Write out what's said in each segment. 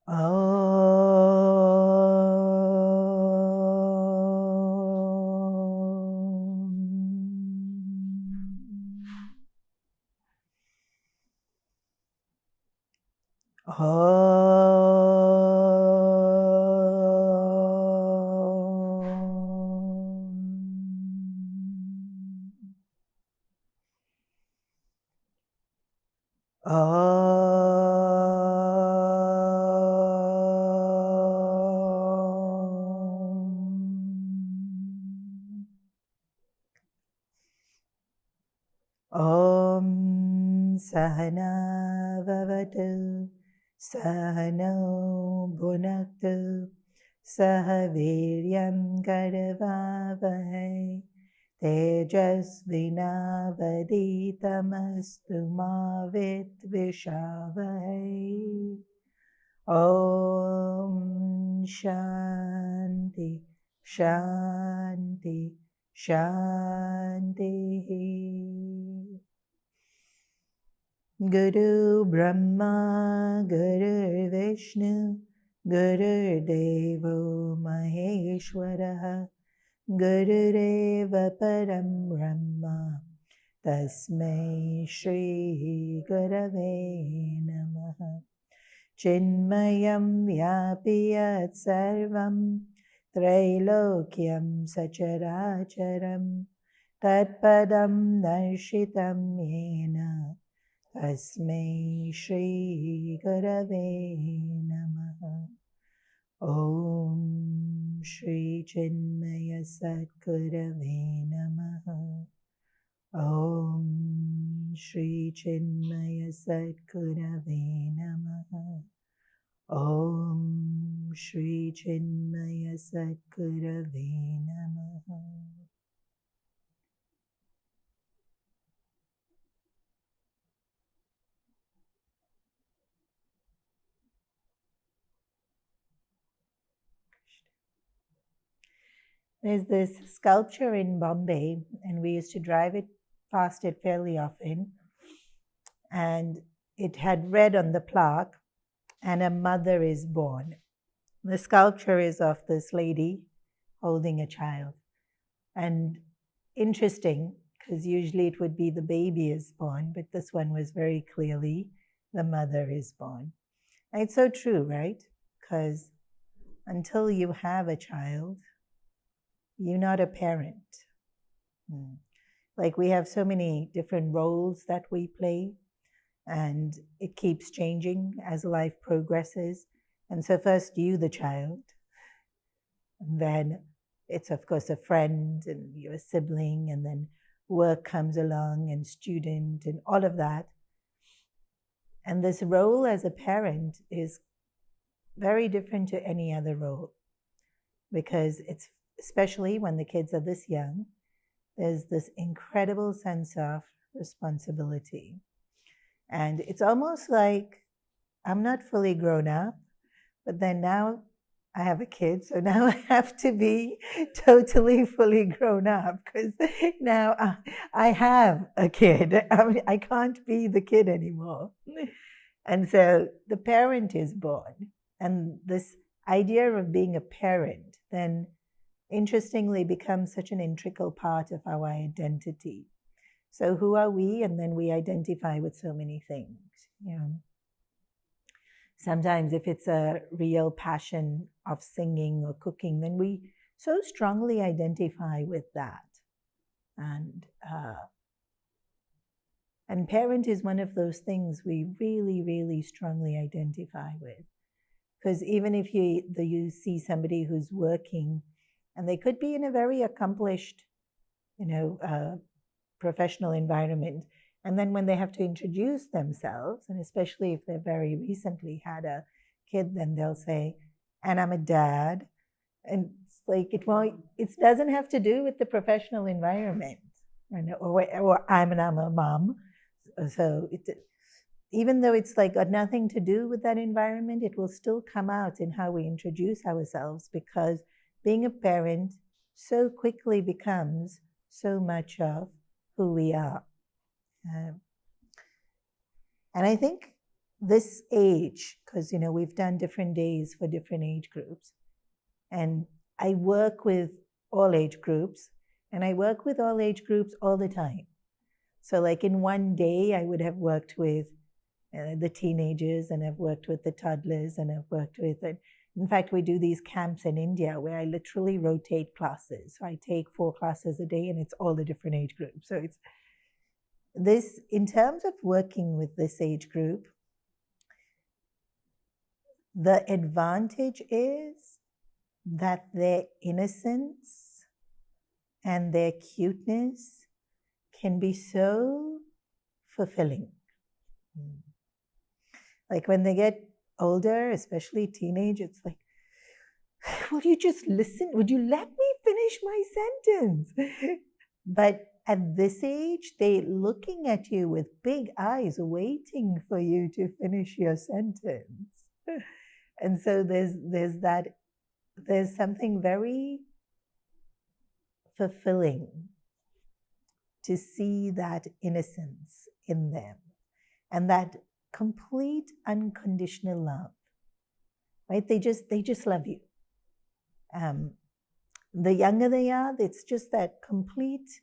Om Sahana Vavatu Sahano Bhunaktu Sahaviryam Karavavahai Tejasvinavaditamastu ma Vidvishavahai. Om Shanti Shanti Shanti. Guru Brahma Guru Vishnu Guru Devo Maheshwaraha Gurureva Param Brahma Tasmai Shri Gurave Namaha. Chinmayam Vyapiyat Sarvam Trailokyam Sacharacharam Tatpadam Darshitam Yena Tasmai Shri Gurave Namaha. Om Shri Chinmaya Satgurave Namaha. Om Shri Chinmaya Satgurave Namaha. Om Shri Chinmaya Satgurave Namaha. There's this sculpture in Bombay, and we used to drive it past it fairly often. And it had read on the plaque, "And a mother is born." The sculpture is of this lady holding a child. And interesting, because usually it would be the baby is born, but this one was very clearly the mother is born. And it's so true, right? Because until you have a child, you're not a parent. Like we have so many different roles that we play, and it keeps changing as life progresses. And so first you, the child, and then it's of course a friend and you're a sibling, and then work comes along and student and all of that. And this role as a parent is very different to any other role, because it's, especially when the kids are this young, there's this incredible sense of responsibility. And it's almost like I'm not fully grown up, but then now I have a kid, so now I have to be totally fully grown up, because now I have a kid. I can't be the kid anymore. And so the parent is born. And this idea of being a parent then interestingly becomes such an integral part of our identity. So who are we? And then we identify with so many things. Sometimes if it's a real passion of singing or cooking, then we so strongly identify with that. And parent is one of those things we really, really strongly identify with. Because even if you see somebody who's working, and they could be in a very accomplished, professional environment, and then when they have to introduce themselves, and especially if they've very recently had a kid, then they'll say, "And I'm a dad." And it's like it doesn't have to do with the professional environment, or I'm a mom. So even though it's like got nothing to do with that environment, it will still come out in how we introduce ourselves, because being a parent so quickly becomes so much of who we are. And I think this age, because, we've done different days for different age groups. And I work with all age groups, and I work with all age groups all the time. So like in one day, I would have worked with the teenagers, and I've worked with the toddlers, and I've worked with it. In fact, we do these camps in India where I literally rotate classes. So I take 4 classes a day, and it's all the different age groups. So it's this, in terms of working with this age group, the advantage is that their innocence and their cuteness can be so fulfilling. Like when they get older, especially teenage, it's like, will you just listen? Would you let me finish my sentence? But at this age, they're looking at you with big eyes, waiting for you to finish your sentence. And so there's something very fulfilling to see that innocence in them and that complete unconditional love, right? They just love you. The younger they are, it's just that complete,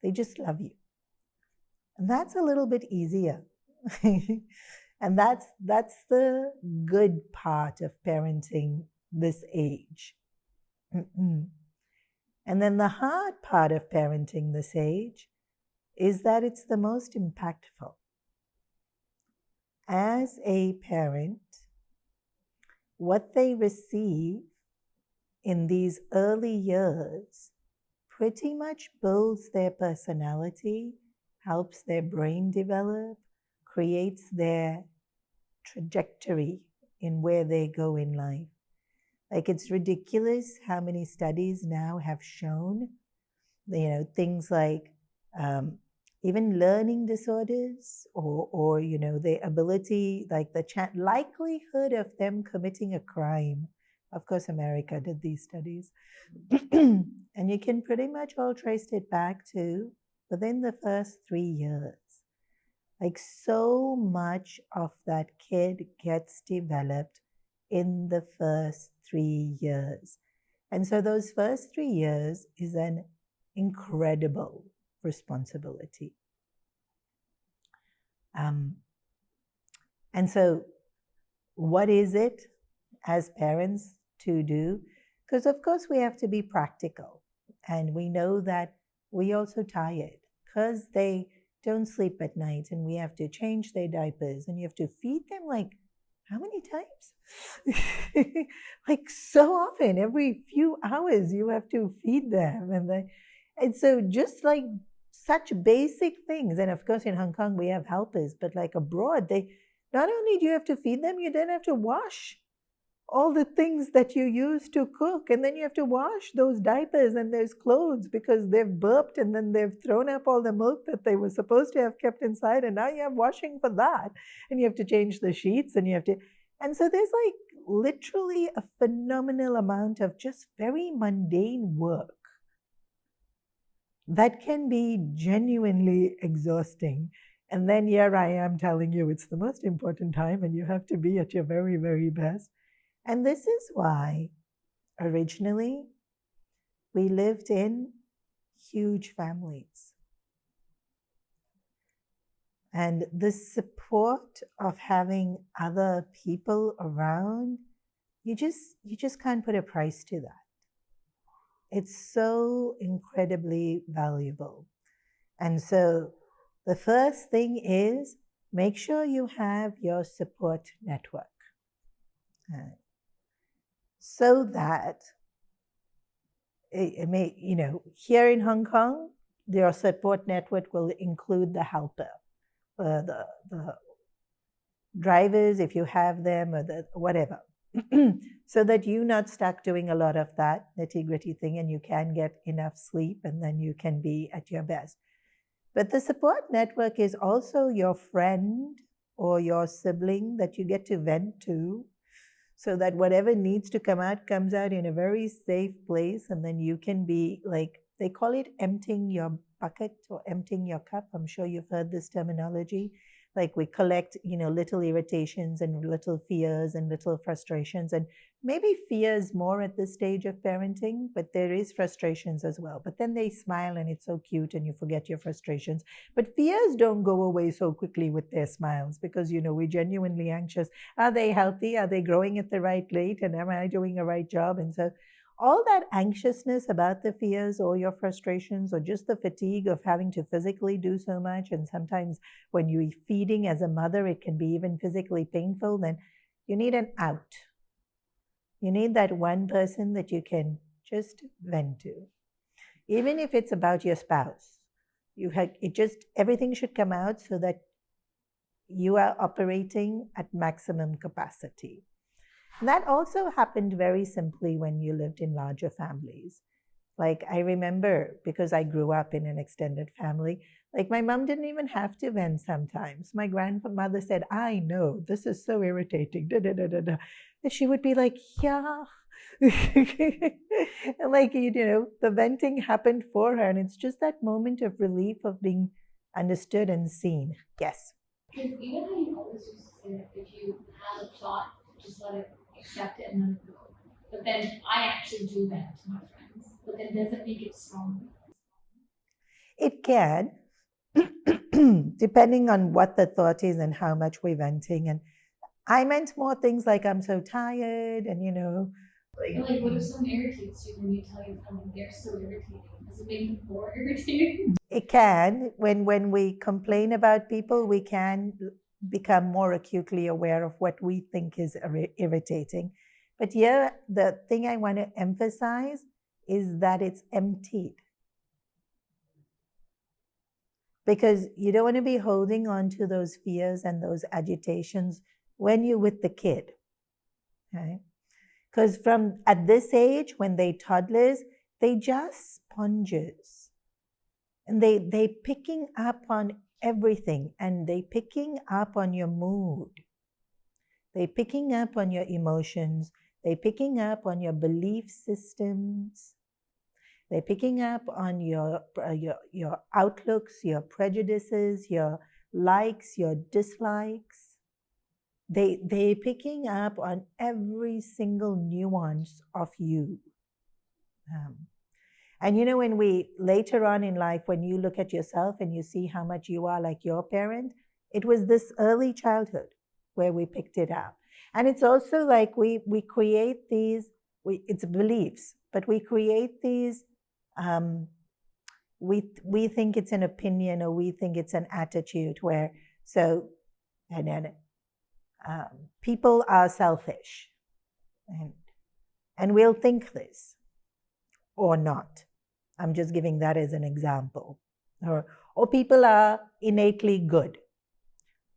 they just love you. And that's a little bit easier. And that's the good part of parenting this age. And then the hard part of parenting this age is that it's the most impactful. As a parent, what they receive in these early years pretty much builds their personality, helps their brain develop, creates their trajectory in where they go in life. Like, it's ridiculous how many studies now have shown, things like even learning disorders or their ability, like the likelihood of them committing a crime. Of course, America did these studies. And you can pretty much all trace it back to within the first 3 years. Like, so much of that kid gets developed in the first 3 years. And so those first 3 years is an incredible responsibility. And so what is it as parents to do? Because of course we have to be practical, and we know that we also tired because they don't sleep at night, and we have to change their diapers, and you have to feed them like how many times? Like so often, every few hours you have to feed them. And so just like such basic things. And of course in Hong Kong we have helpers, but like abroad, they not only do you have to feed them, you then have to wash all the things that you use to cook, and then you have to wash those diapers and those clothes because they've burped and then they've thrown up all the milk that they were supposed to have kept inside, and now you have washing for that, and you have to change the sheets, and so there's like literally a phenomenal amount of just very mundane work that can be genuinely exhausting. And then here I am telling you it's the most important time and you have to be at your very, very best. And this is why originally we lived in huge families. And the support of having other people around, you just can't put a price to that. It's so incredibly valuable. And so the first thing is make sure you have your support network. So that it may, here in Hong Kong, your support network will include the helper, the drivers, if you have them, or the whatever, so that you're not stuck doing a lot of that nitty-gritty thing, and you can get enough sleep, and then you can be at your best. But the support network is also your friend or your sibling that you get to vent to, so that whatever needs to come out comes out in a very safe place, and then you can be like, they call it emptying your bucket or emptying your cup. I'm sure you've heard this terminology. Like we collect, little irritations and little fears and little frustrations, and maybe fears more at this stage of parenting, but there is frustrations as well. But then they smile and it's so cute and you forget your frustrations. But fears don't go away so quickly with their smiles, because, we're genuinely anxious. Are they healthy? Are they growing at the right rate? And am I doing a right job? And so all that anxiousness about the fears or your frustrations, or just the fatigue of having to physically do so much, and sometimes when you're feeding as a mother, it can be even physically painful, then you need an out. You need that one person that you can just vent to. Even if it's about your spouse, everything should come out so that you are operating at maximum capacity. And that also happened very simply when you lived in larger families. Like I remember, because I grew up in an extended family, like my mom didn't even have to vent sometimes. My grandmother said, I know, this is so irritating, da, da, da, da, da. And she would be like, yeah. And like, the venting happened for her. And it's just that moment of relief of being understood and seen. Yes. Because even how you always used to say that if you have a thought, just let it accept it and let it go. But then I actually do that to my friends. But then doesn't make it stronger. It can, depending on what the thought is and how much we're venting. And I meant more things like, I'm so tired, and like what if someone irritates you when you tell your friend they're so irritating? Does it make them more irritating? It can. When we complain about people, we can become more acutely aware of what we think is irritating. But here, the thing I want to emphasize is that it's emptied. Because you don't want to be holding on to those fears and those agitations when you're with the kid. Okay? Because from at this age, when they toddlers, they just sponges. And they picking up on everything, and they picking up on your mood. They picking up on your emotions. They picking up on your belief systems. They're picking up on your outlooks, your prejudices, your likes, your dislikes. They're picking up on every single nuance of you. And when we, later on in life, when you look at yourself and you see how much you are like your parent, it was this early childhood where we picked it up. And it's also like we create these, it's beliefs, but we create these, we think it's an opinion, or we think it's an attitude where, and then people are selfish. And we'll think this, or not. I'm just giving that as an example. Or people are innately good.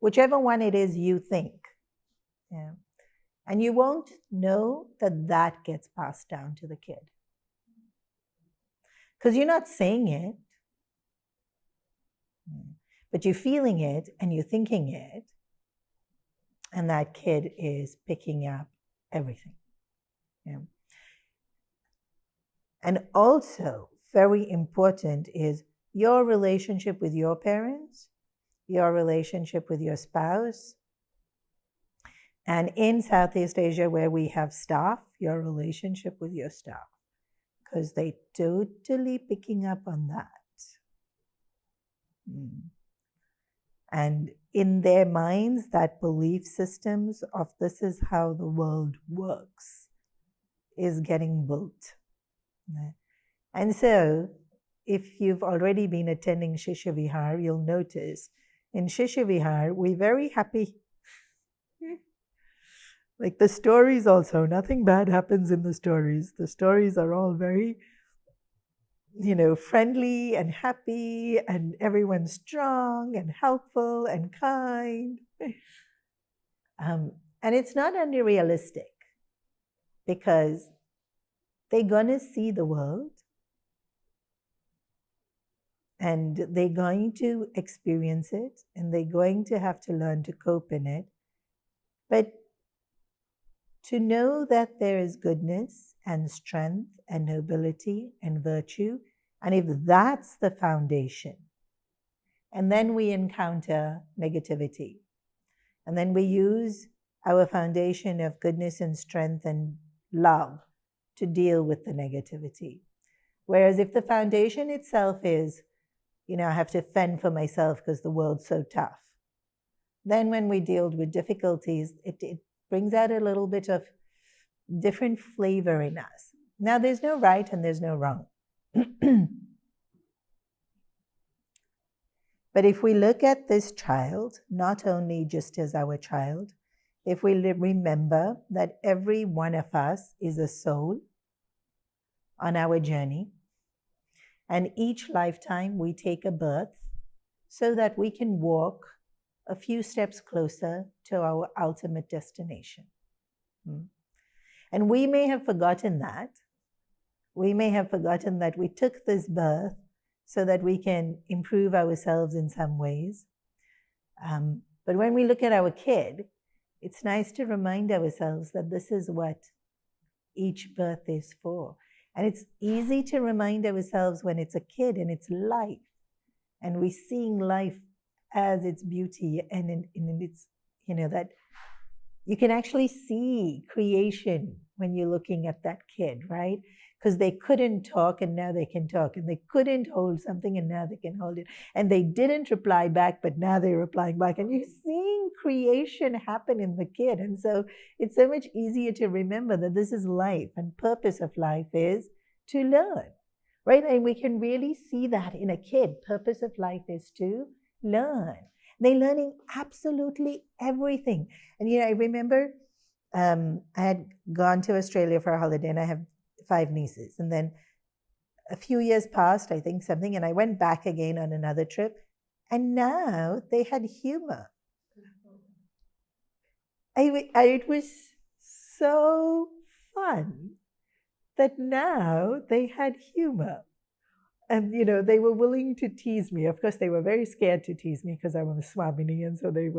Whichever one it is you think. Yeah. And you won't know that gets passed down to the kid. Because you're not saying it, but you're feeling it and you're thinking it. And that kid is picking up everything. Yeah. And also, very important is your relationship with your parents, your relationship with your spouse, and in Southeast Asia, where we have staff, your relationship with your staff, because they totally picking up on that. And in their minds, that belief systems of this is how the world works is getting built. And so, if you've already been attending Shishya Vihar, you'll notice in Shishya Vihar, we're very happy. Like the stories also, nothing bad happens in the stories. The stories are all very, friendly and happy, and everyone's strong and helpful and kind. And it's not unrealistic, because they're going to see the world and they're going to experience it, and they're going to have to learn to cope in it. But to know that there is goodness and strength and nobility and virtue, and if that's the foundation, And then we encounter negativity. And then we use our foundation of goodness and strength and love to deal with the negativity. Whereas if the foundation itself is, I have to fend for myself because the world's so tough, then when we deal with difficulties, it brings out a little bit of different flavor in us. Now, there's no right and there's no wrong. But if we look at this child, not only just as our child, if we remember that every one of us is a soul on our journey, and each lifetime we take a birth so that we can walk a few steps closer to our ultimate destination. And we may have forgotten that. We may have forgotten that we took this birth so that we can improve ourselves in some ways. But when we look at our kid, it's nice to remind ourselves that this is what each birth is for. And it's easy to remind ourselves when it's a kid and it's life, and we're seeing life as its beauty, and in its, that you can actually see creation when you're looking at that kid, right? Because they couldn't talk and now they can talk, and they couldn't hold something and now they can hold it, and they didn't reply back but now they're replying back, and you're seeing creation happen in the kid. And so it's so much easier to remember that this is life, and purpose of life is to learn, right? And we can really see that in a kid. Purpose of life is to learn. They're learning absolutely everything. And I remember I had gone to Australia for a holiday, and I have 5 nieces. And then a few years passed, I think something, and I went back again on another trip, and now they had humor. It was so fun that now they had humor. And, they were willing to tease me. Of course, they were very scared to tease me because I was Swamini. And so they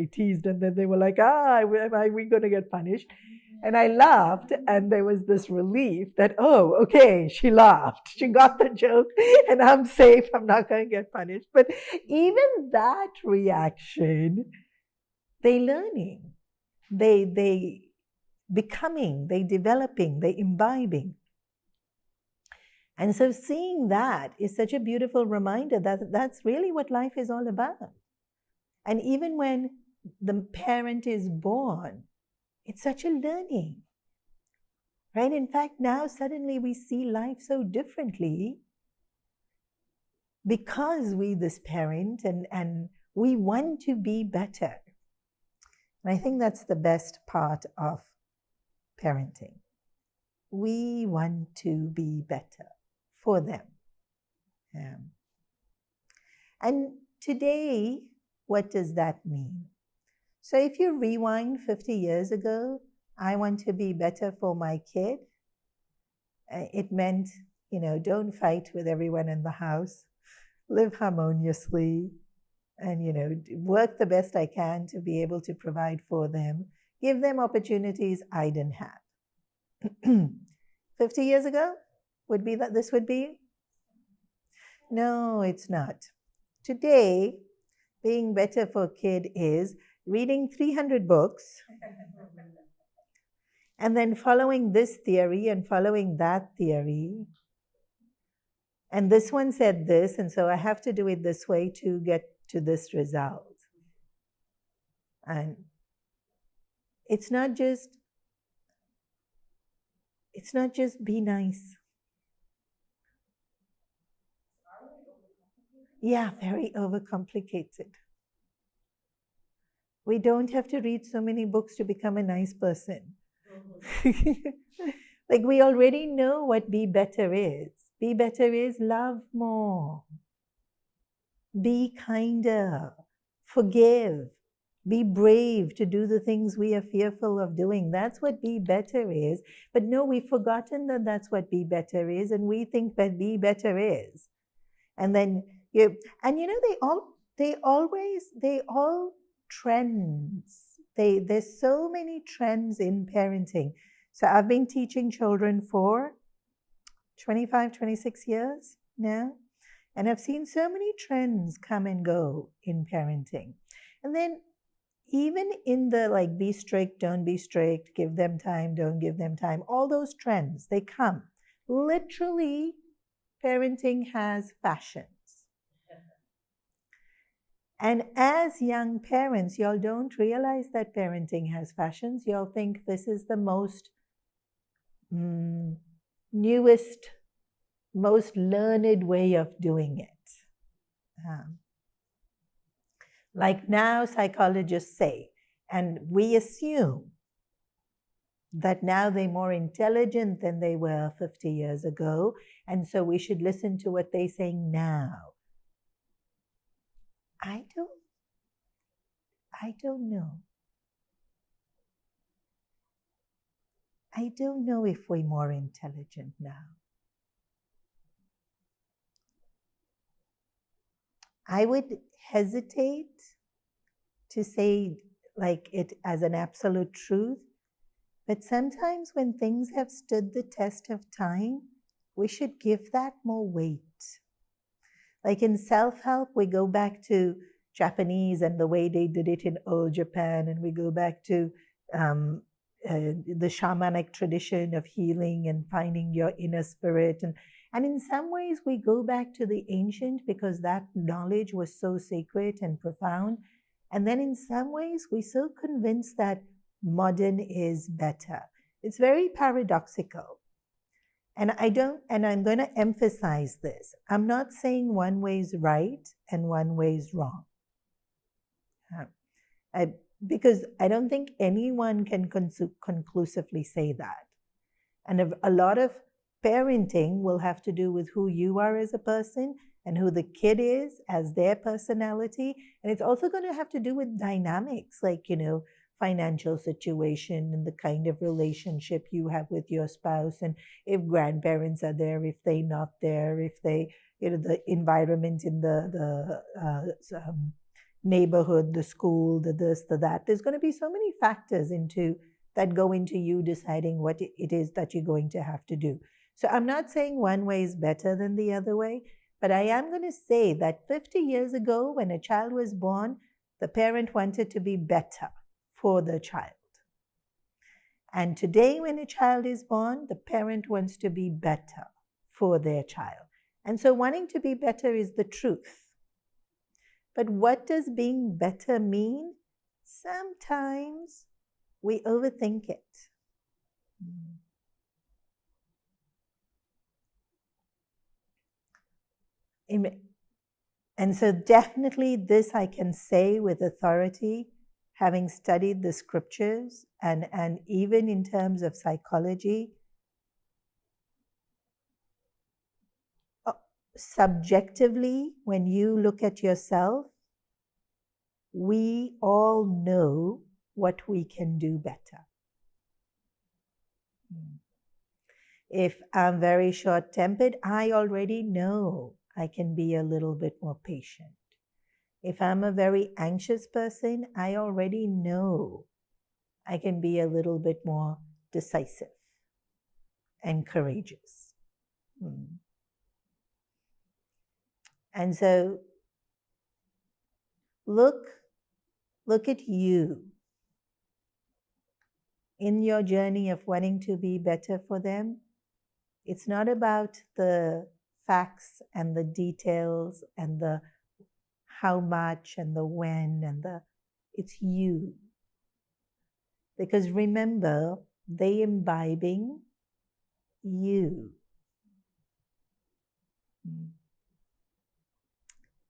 teased, and then they were like, are we going to get punished? And I laughed, and there was this relief that, oh, okay, she laughed. She got the joke, and I'm safe. I'm not going to get punished. But even that reaction, they learning, they becoming, they developing, they imbibing. And so seeing that is such a beautiful reminder that that's really what life is all about. And even when the parent is born, it's such a learning, right? In fact, now suddenly we see life so differently because this parent, and we want to be better. And I think that's the best part of parenting. We want to be better for them. And today, what does that mean? So if you rewind 50 years ago, I want to be better for my kid. It meant, don't fight with everyone in the house, live harmoniously, and, work the best I can to be able to provide for them, give them opportunities I didn't have. 50 years ago, this would be? No, it's not. Today, being better for a kid is reading 300 books and then following this theory and following that theory. And this one said this, and so I have to do it this way to get to this result. And it's not just be nice. Yeah, very overcomplicated. We don't have to read so many books to become a nice person. Like, we already know what be better is. Be better is love more, be kinder, forgive, be brave to do the things we are fearful of doing. That's what be better is. But no, we've forgotten that that's what be better is, and we think that be better is. And then they all trends. There's so many trends in parenting. So I've been teaching children for 25, 26 years now. And I've seen so many trends come and go in parenting. And then even in the like be strict, don't be strict, give them time, don't give them time, all those trends, they come. Literally, parenting has fashions. And as young parents, y'all don't realize that parenting has fashions. Y'all think this is the most newest, most learned way of doing it. Like now psychologists say, and we assume that now they're more intelligent than they were 50 years ago, and so we should listen to what they're saying now. I don't know. I don't know if we're more intelligent now. I would hesitate to say like it as an absolute truth, but sometimes when things have stood the test of time, we should give that more weight. Like in self-help, we go back to Japanese and the way they did it in old Japan, and we go back to the shamanic tradition of healing and finding your inner spirit. And in some ways, we go back to the ancient because that knowledge was so sacred and profound. And then in some ways, we're so convinced that modern is better. It's very paradoxical. And I'm going to emphasize this. I'm not saying one way is right and one way is wrong. Because I don't think anyone can conclusively say that. And a lot of parenting will have to do with who you are as a person and who the kid is as their personality. And it's also going to have to do with dynamics, like, financial situation and the kind of relationship you have with your spouse, and if grandparents are there, if they're not there, if they, the environment in the neighborhood, the school, the this, the that. There's going to be so many factors that go into you deciding what it is that you're going to have to do. So I'm not saying one way is better than the other way, but I am going to say that 50 years ago, when a child was born, the parent wanted to be better for the child. And today, when a child is born, the parent wants to be better for their child. And so wanting to be better is the truth. But what does being better mean? Sometimes we overthink it. And so definitely this I can say with authority, having studied the scriptures and even in terms of psychology, subjectively, when you look at yourself, we all know what we can do better. If I'm very short-tempered, I already know I can be a little bit more patient. If I'm a very anxious person, I already know I can be a little bit more decisive and courageous. And so look at you in your journey of wanting to be better for them. It's not about the facts and the details and the how much and the when and it's you. Because remember, they imbibing you.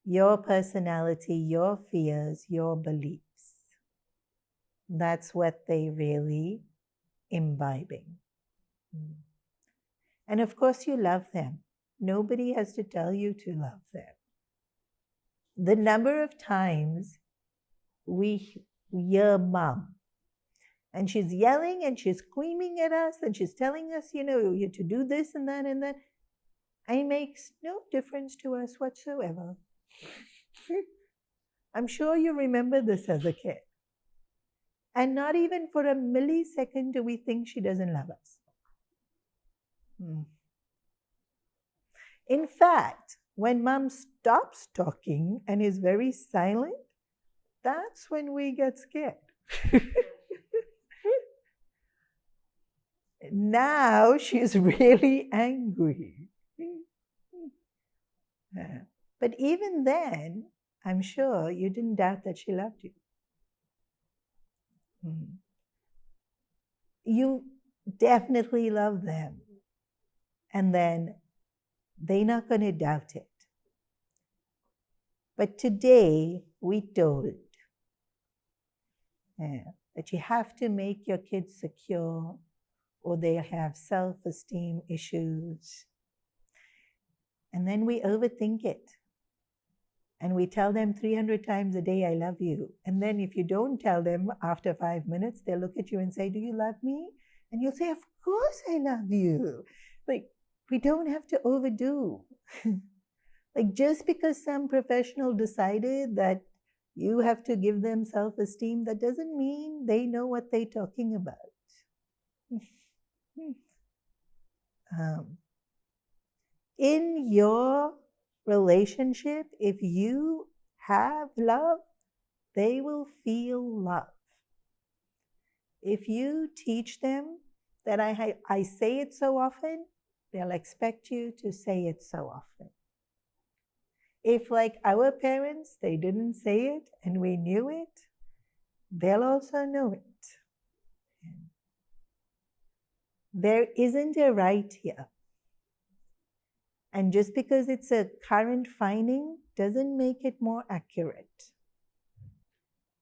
Your personality, your fears, your beliefs. That's what they really imbibing. And of course you love them. Nobody has to tell you to love them. The number of times we hear mom, and she's yelling and she's screaming at us and she's telling us, you to do this and that and that. It makes no difference to us whatsoever. I'm sure you remember this as a kid. And not even for a millisecond do we think she doesn't love us. In fact, When mom stops talking and is very silent, that's when we get scared. Now she's really angry. But even then, I'm sure you didn't doubt that she loved you. You definitely love them. And then they're not going to doubt it. But today, we told that you have to make your kids secure, or they have self-esteem issues. And then we overthink it. And we tell them 300 times a day, I love you. And then if you don't tell them after 5 minutes, they'll look at you and say, do you love me? And you'll say, of course I love you. Like, we don't have to overdo. Like, just because some professional decided that you have to give them self-esteem, that doesn't mean they know what they're talking about. In your relationship, if you have love, they will feel love. If you teach them that I say it so often, they'll expect you to say it so often. If, like our parents, they didn't say it and we knew it, they'll also know it. There isn't a right here. And just because it's a current finding doesn't make it more accurate.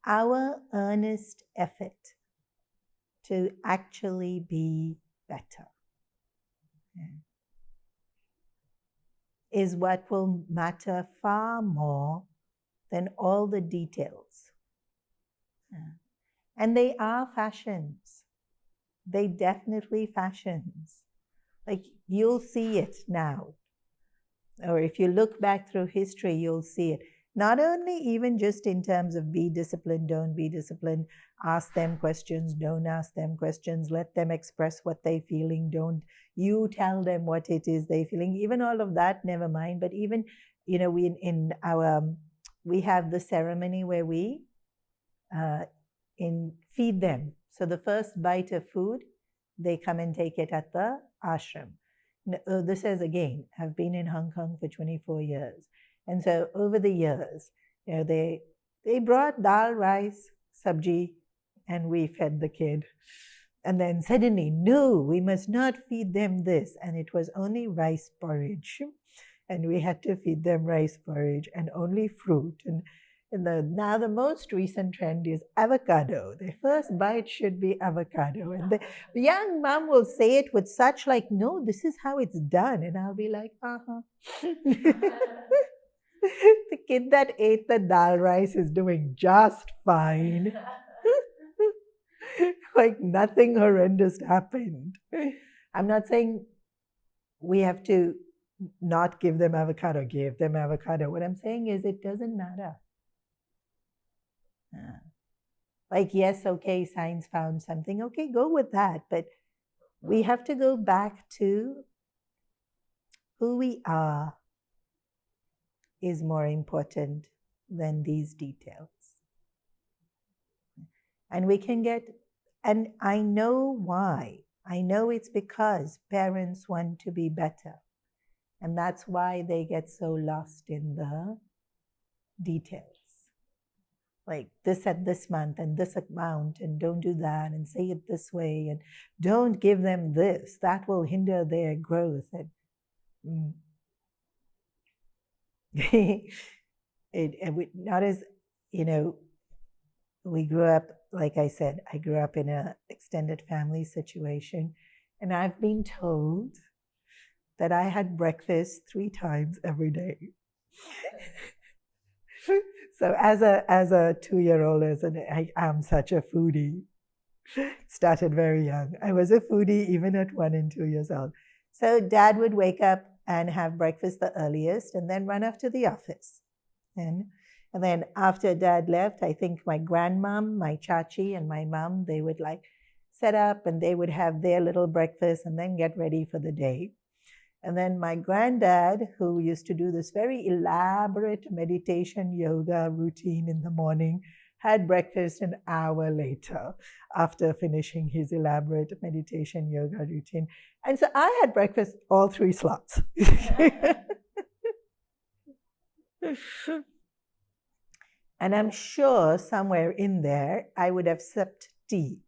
Our earnest effort to actually be better is what will matter far more than all the details. And they are fashions. They definitely fashions. Like, you'll see it now. Or if you look back through history, you'll see it. Not only even just in terms of be disciplined, don't be disciplined, ask them questions, don't ask them questions, let them express what they're feeling, don't you tell them what it is they're feeling. Even all of that, never mind. But even, we have the ceremony where we feed them. So the first bite of food, they come and take it at the ashram. This is, again, I've been in Hong Kong for 24 years. And so over the years, they brought dal, rice, sabji, and we fed the kid. And then suddenly, no, we must not feed them this. And it was only rice porridge. And we had to feed them rice porridge and only fruit. And now the most recent trend is avocado. The first bite should be avocado. And the young mom will say it with such like, no, this is how it's done. And I'll be like, The kid that ate the dal rice is doing just fine. Like nothing horrendous happened. I'm not saying we have to not give them avocado. Give them avocado. What I'm saying is it doesn't matter. Like, yes, okay, science found something. Okay, go with that. But we have to go back to who we are is more important than these details. And we can get, and I know why. I know it's because parents want to be better. And that's why they get so lost in the details. Like this at this month and this amount, and don't do that, and say it this way, and don't give them this. That will hinder their growth. And not as, we grew up, like I said, I grew up in an extended family situation, and I've been told that I had breakfast 3 times every day. So as a 2-year-old, I'm such a foodie. Started very young. I was a foodie even at 1 and 2 years old. So Dad would wake up and have breakfast the earliest and then run off to the office. And then after Dad left, I think my grandmom, my chachi, and my mom, they would like set up and they would have their little breakfast and then get ready for the day. And then my granddad, who used to do this very elaborate meditation yoga routine in the morning, had breakfast an hour later after finishing his elaborate meditation yoga routine. And so I had breakfast all 3 slots. And I'm sure somewhere in there I would have sipped tea,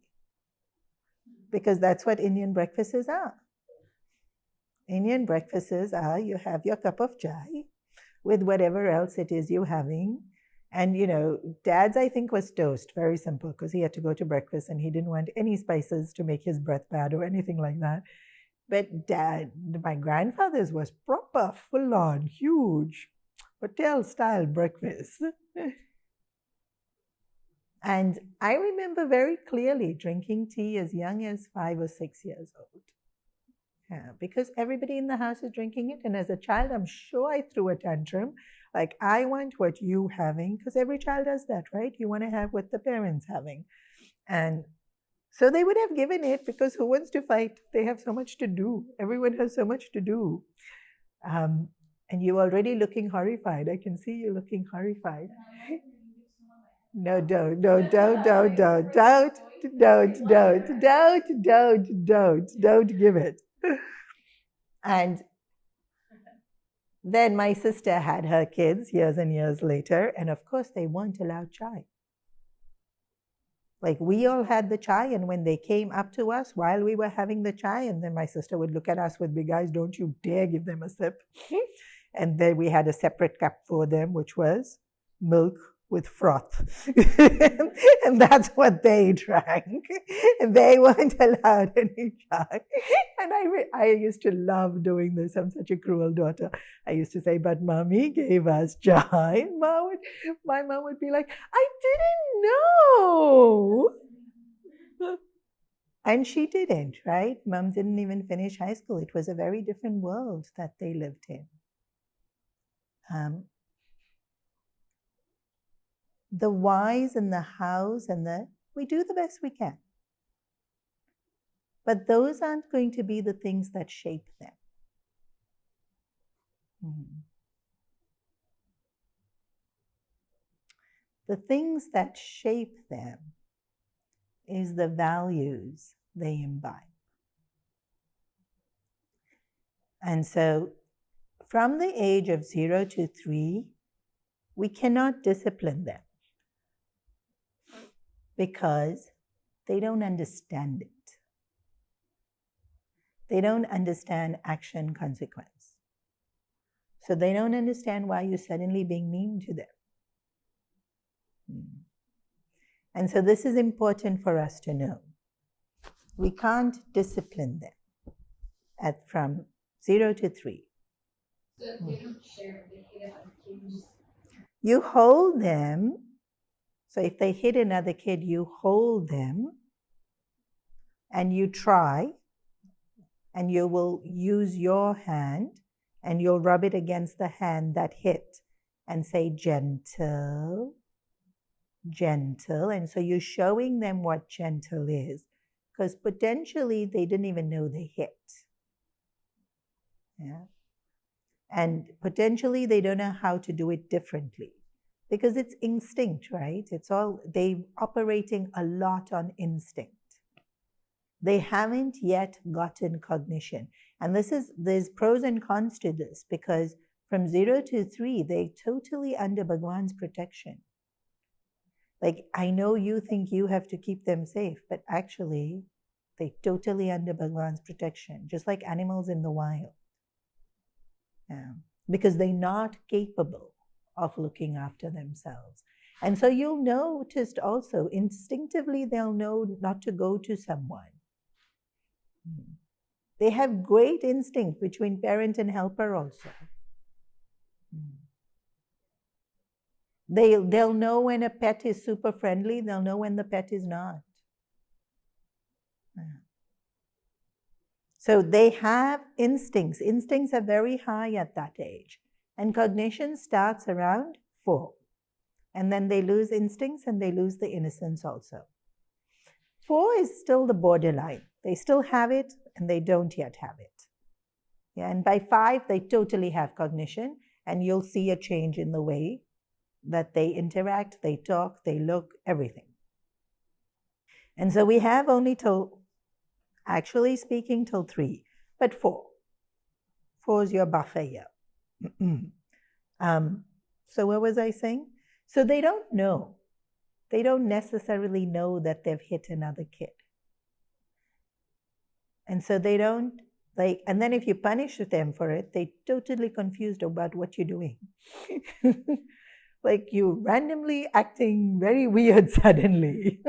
because that's what Indian breakfasts are. Indian breakfasts are, you have your cup of chai with whatever else it is you're having. And, Dad's, I think, was toast. Very simple, because he had to go to breakfast and he didn't want any spices to make his breath bad or anything like that. But my grandfather's was proper, full-on, huge, hotel-style breakfast. And I remember very clearly drinking tea as young as 5 or 6 years old. Yeah, because everybody in the house is drinking it. And as a child, I'm sure I threw a tantrum. Like, I want what you having, because every child does that, right? You want to have what the parents having. And so they would have given it, because who wants to fight? They have so much to do. Everyone has so much to do. And you're already looking horrified. I can see you looking horrified. No, don't give it. And then my sister had her kids years and years later, and of course they weren't allowed chai. Like, we all had the chai, and when they came up to us while we were having the chai, and then my sister would look at us with big eyes, don't you dare give them a sip. And then we had a separate cup for them, which was milk with froth. And that's what they drank. And they weren't allowed any chai. And I used to love doing this. I'm such a cruel daughter. I used to say, but mommy gave us chai. My mom would be like, I didn't know. And she didn't, right? Mom didn't even finish high school. It was a very different world that they lived in. The whys and the hows and we do the best we can. But those aren't going to be the things that shape them. The things that shape them is the values they imbibe. And so from the age of 0 to 3, we cannot discipline them, because they don't understand it. They don't understand action consequence. So they don't understand why you're suddenly being mean to them. And so this is important for us to know. We can't discipline them from 0 to 3. So if they don't share, they hit another kid, you hold them. So if they hit another kid, you hold them and you try, and you will use your hand and you'll rub it against the hand that hit and say, gentle, gentle. And so you're showing them what gentle is, because potentially they didn't even know they hit. Yeah. And potentially they don't know how to do it differently, because it's instinct, right? They're operating a lot on instinct. They haven't yet gotten cognition. And there's pros and cons to this, because from 0 to 3, they're totally under Bhagwan's protection. Like, I know you think you have to keep them safe, but actually they're totally under Bhagwan's protection, just like animals in the wild. Yeah. Because they're not capable of looking after themselves. And so you'll notice also, instinctively they'll know not to go to someone. They have great instinct between parent and helper also. They'll know when a pet is super friendly, they'll know when the pet is not. So they have instincts. Instincts are very high at that age. And cognition starts around 4. And then they lose instincts and they lose the innocence also. 4 is still the borderline. They still have it and they don't yet have it. Yeah, and by 5, they totally have cognition, and you'll see a change in the way that they interact, they talk, they look, everything. And so we have only till, actually speaking, till 3, but 4. 4 is your buffer year. So what was I saying? So they don't know. They don't necessarily know that they've hit another kid. And so they don't, like, and then if you punish them for it, they're totally confused about what you're doing. Like you randomly acting very weird suddenly.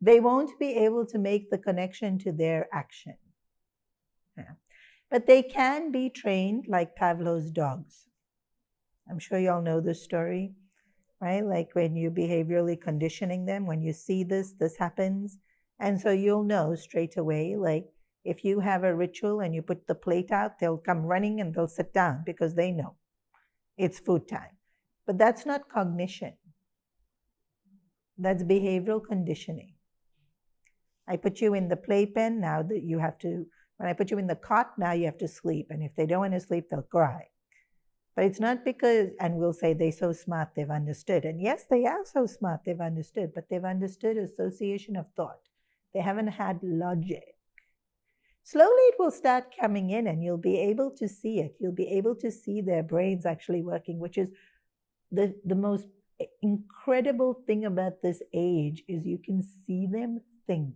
They won't be able to make the connection to their action. Yeah. But they can be trained like Pavlov's dogs. I'm sure you all know this story, right? Like when you're behaviorally conditioning them, when you see this, this happens. And so you'll know straight away, like if you have a ritual and you put the plate out, they'll come running and they'll sit down because they know it's food time. But that's not cognition. That's behavioral conditioning. I put you in the playpen, now that you have to, when I put you in the cot, now you have to sleep. And if they don't want to sleep, they'll cry. But it's not because, and we'll say they're so smart, they've understood. And yes, they are so smart, they've understood, but they've understood association of thought. They haven't had logic. Slowly it will start coming in and you'll be able to see it. You'll be able to see their brains actually working, which is the most incredible thing about this age is you can see them think.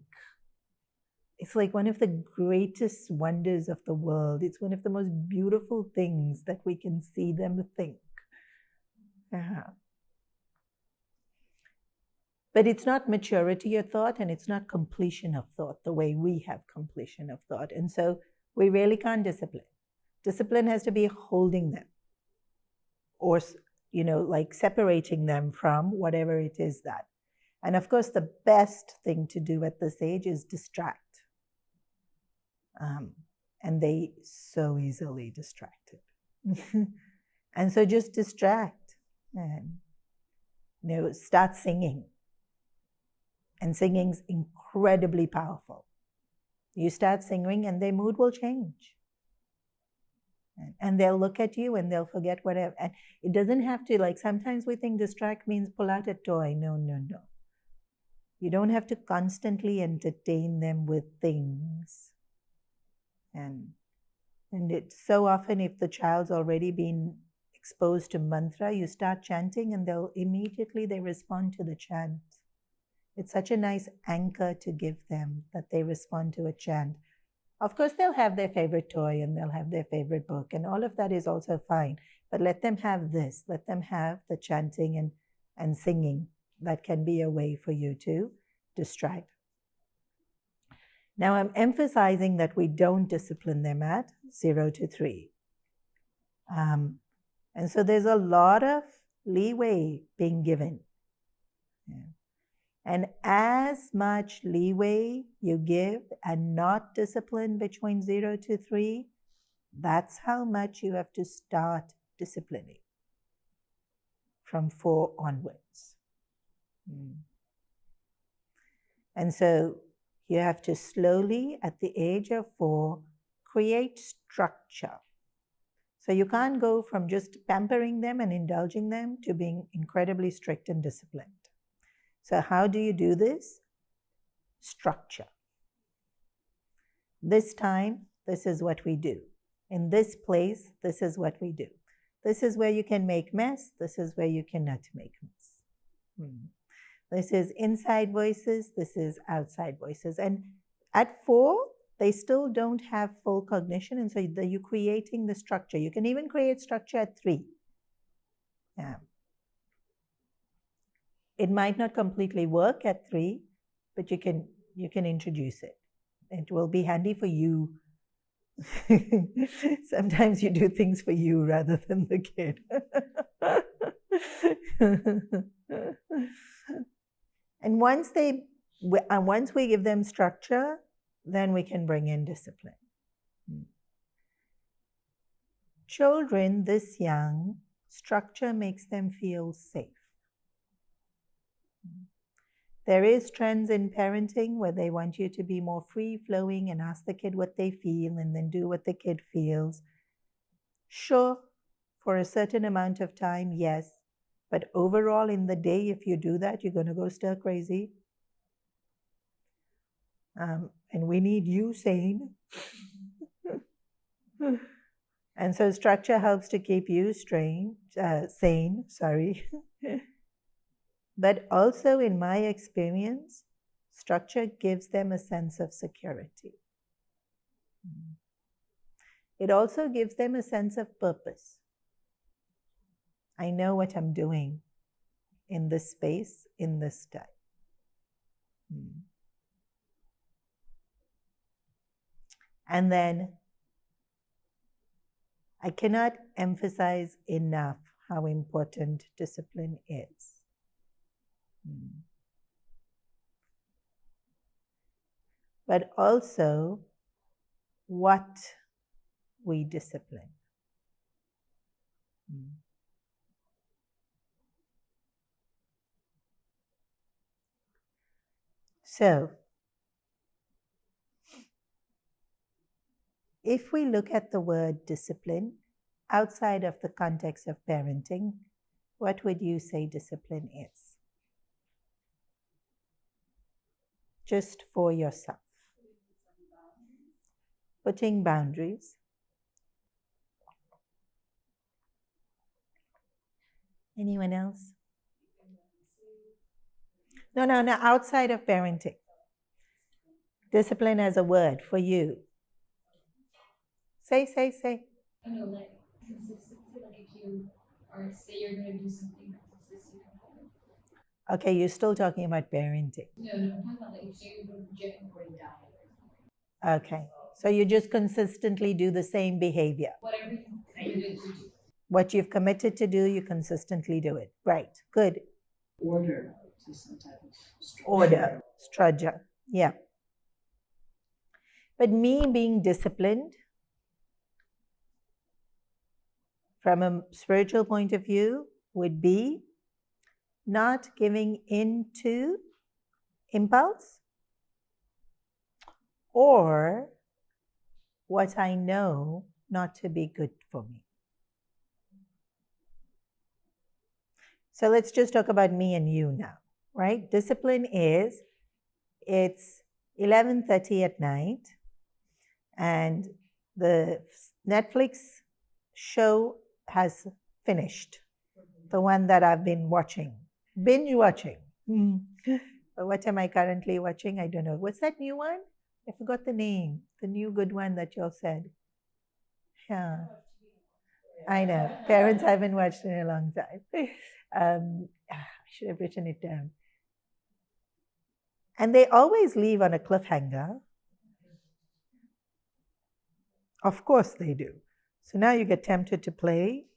It's like one of the greatest wonders of the world. It's one of the most beautiful things that we can see them think. But it's not maturity of thought and it's not completion of thought the way we have completion of thought. And so we really can't discipline. Discipline has to be holding them or, like separating them from whatever it is that. And of course, the best thing to do at this age is distract. And they so easily distracted. And so just distract and start singing. And singing's incredibly powerful. You start singing and their mood will change. And they'll look at you and they'll forget whatever. And it doesn't have to, like sometimes we think distract means pull out a toy. No. You don't have to constantly entertain them with things. And it's so often if the child's already been exposed to mantra, you start chanting and they'll immediately they respond to the chant. It's such a nice anchor to give them that they respond to a chant. Of course, they'll have their favorite toy and they'll have their favorite book and all of that is also fine. But let them have this. Let them have the chanting and singing. That can be a way for you to distract. Now, I'm emphasizing that we don't discipline them at 0 to 3. And so there's a lot of leeway being given. Yeah. And as much leeway you give and not discipline between 0 to 3, that's how much you have to start disciplining from 4 onwards. And so you have to slowly, at the age of 4, create structure. So you can't go from just pampering them and indulging them to being incredibly strict and disciplined. So how do you do this? Structure. This time, this is what we do. In this place, this is what we do. This is where you can make mess. This is where you cannot make mess. This is inside voices. This is outside voices. And at 4, they still don't have full cognition. And so you're creating the structure. You can even create structure at 3. Yeah. It might not completely work at 3, but you can introduce it. It will be handy for you. Sometimes you do things for you rather than the kid. And once we give them structure, then we can bring in discipline. Children this young, structure makes them feel safe. There is trends in parenting where they want you to be more free-flowing and ask the kid what they feel and then do what the kid feels. Sure, for a certain amount of time, yes. But overall in the day, if you do that, you're going to go stir crazy. And we need you sane. And so structure helps to keep you sane. But also in my experience, structure gives them a sense of security. It also gives them a sense of purpose. I know what I'm doing in this space, in this time. And then I cannot emphasize enough how important discipline is. But also what we discipline. So, if we look at the word discipline outside of the context of parenting, what would you say discipline is? Just for yourself. Putting boundaries. Anyone else? No, outside of parenting. Discipline as a word for you. Say. I know, like consistency, like if you or say you're going to do something consistently. Okay, you're still talking about parenting. No, I'm talking about like if you go to the gym and go to diet. Okay, so you just consistently do the same behavior. Whatever you committed to do. What you've committed to do, you consistently do it. Right, good. Order, so some type of Structure, yeah. But me being disciplined, from a spiritual point of view, would be not giving in to impulse or what I know not to be good for me. So let's just talk about me and you now, right? Discipline is, it's 11:30 at night and the Netflix show has finished, the one that I've been watching, binge watching. What am I currently watching? I don't know. What's that new one? I forgot the name. The new good one that you all said. Yeah, I know. Parents I haven't watched in a long time. I should have written it down. And they always leave on a cliffhanger. Of course they do. So now you get tempted to play.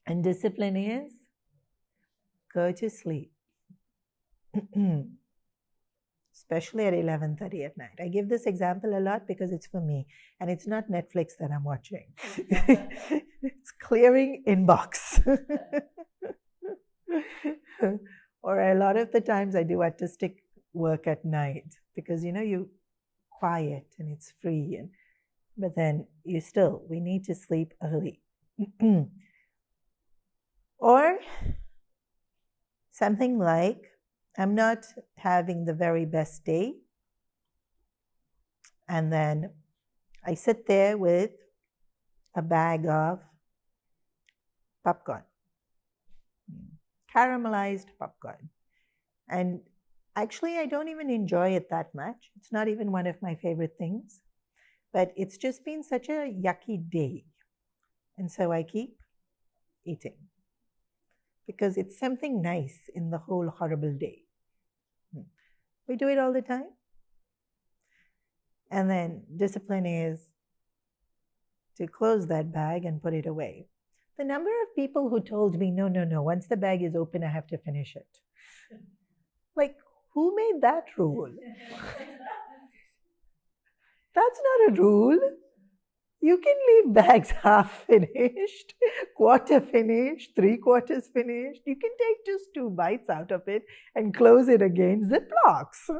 And discipline is go to sleep. Especially at 11:30 at night. I give this example a lot because it's for me. And it's not Netflix that I'm watching. It's clearing inbox. Or a lot of the times I do artistic work at night because, you quiet and it's free. But then we need to sleep early. Or something like, I'm not having the very best day. And then I sit there with a bag of popcorn, caramelized popcorn. And actually, I don't even enjoy it that much. It's not even one of my favorite things. But it's just been such a yucky day. And so I keep eating. Because it's something nice in the whole horrible day. We do it all the time. And then discipline is to close that bag and put it away. The number of people who told me, no, once the bag is open, I have to finish it. Like, who made that rule? That's not a rule. You can leave bags half finished, quarter finished, 3/4 finished. You can take just 2 bites out of it and close it again. Ziplocs.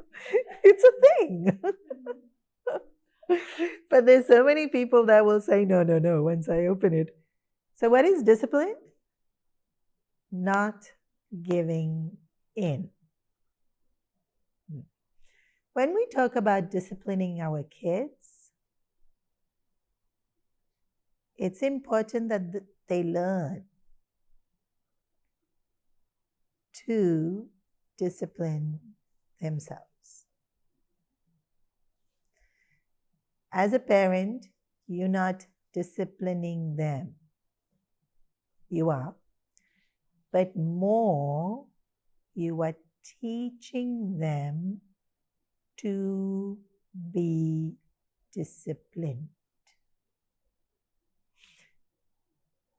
It's a thing. But there's so many people that will say, no, no, no, once I open it. So what is discipline? Not giving in. When we talk about disciplining our kids, it's important that they learn to discipline themselves. As a parent, you're not disciplining them. You are. But more, you are teaching them to be disciplined.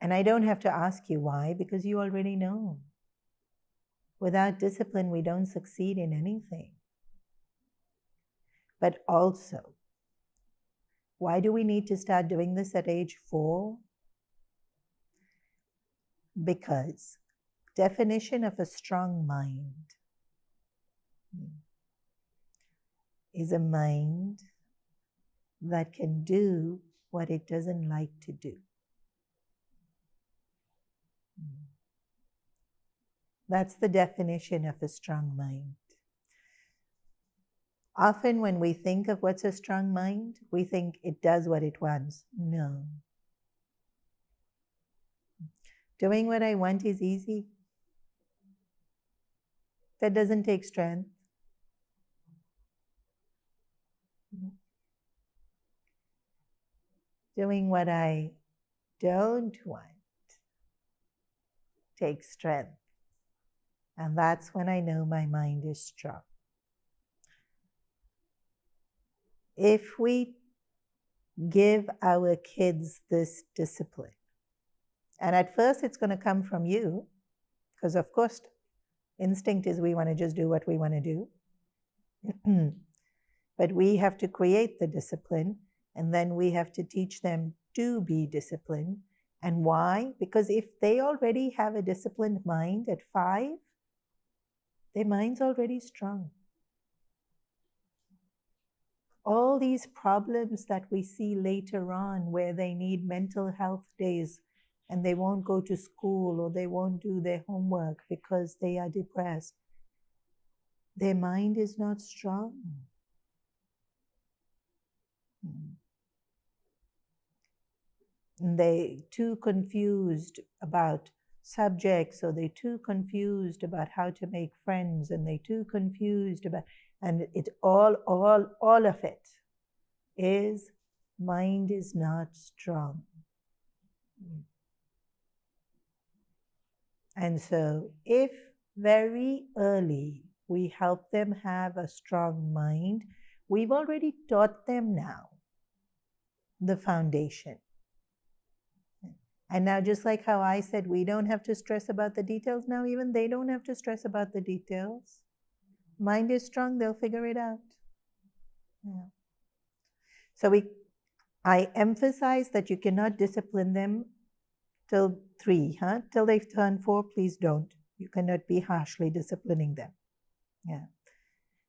And I don't have to ask you why, because you already know. Without discipline, we don't succeed in anything. But also, why do we need to start doing this at age 4? Because definition of a strong mind is a mind that can do what it doesn't like to do. That's the definition of a strong mind. Often when we think of what's a strong mind, we think it does what it wants. No. Doing what I want is easy. That doesn't take strength. Doing what I don't want takes strength. And that's when I know my mind is strong. If we give our kids this discipline, and at first it's going to come from you, because of course instinct is we want to just do what we want to do. But we have to create the discipline, and then we have to teach them to be disciplined. And why? Because if they already have a disciplined mind at 5, their mind's already strong. All these problems that we see later on where they need mental health days and they won't go to school or they won't do their homework because they are depressed, their mind is not strong. They're too confused about subjects, or they're too confused about how to make friends, and they're too confused about, and it all of it is mind is not strong. And so if very early we help them have a strong mind, we've already taught them now the foundation. And now, just like how I said we don't have to stress about the details, now even they don't have to stress about the details. Mind is strong, they'll figure it out. Yeah. So I emphasize that you cannot discipline them till 3, till they've turned 4, please don't. You cannot be harshly disciplining them. Yeah.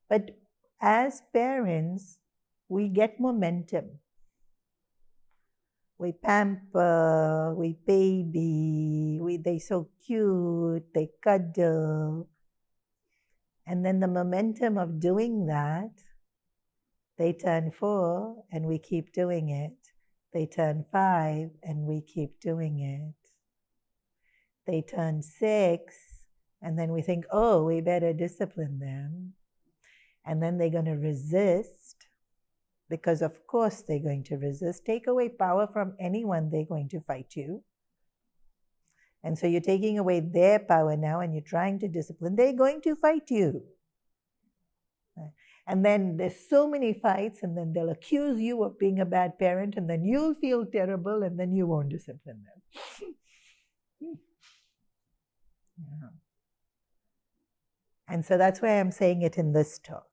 But as parents, we get momentum. We pamper, we baby, they're so cute, they cuddle. And then the momentum of doing that, they turn 4 and we keep doing it. They turn 5 and we keep doing it. They turn 6 and then we think, oh, we better discipline them. And then they're going to resist. Because of course they're going to resist. Take away power from anyone, they're going to fight you. And so you're taking away their power now and you're trying to discipline. They're going to fight you. And then there's so many fights, and then they'll accuse you of being a bad parent, and then you'll feel terrible, and then you won't discipline them. Yeah. And so that's why I'm saying it in this talk.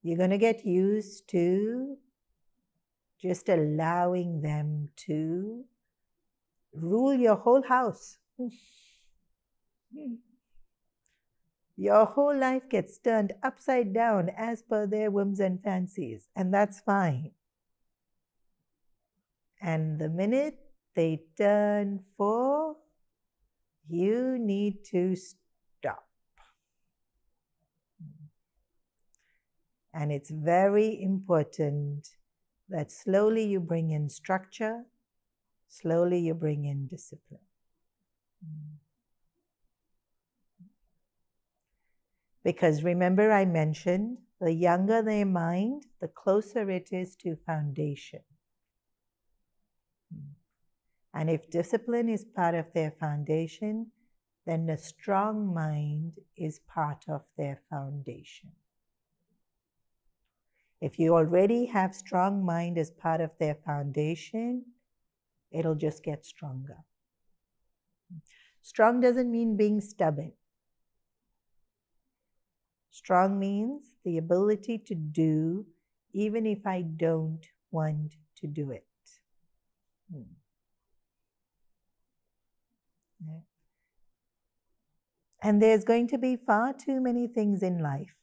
You're going to get used to just allowing them to rule your whole house. Your whole life gets turned upside down as per their whims and fancies, and that's fine. And the minute they turn 4, you need to stop. And it's very important that slowly you bring in structure, slowly you bring in discipline. Because remember I mentioned, the younger their mind, the closer it is to foundation. And if discipline is part of their foundation, then the strong mind is part of their foundation. If you already have strong mind as part of their foundation, it'll just get stronger. Strong doesn't mean being stubborn. Strong means the ability to do even if I don't want to do it. And there's going to be far too many things in life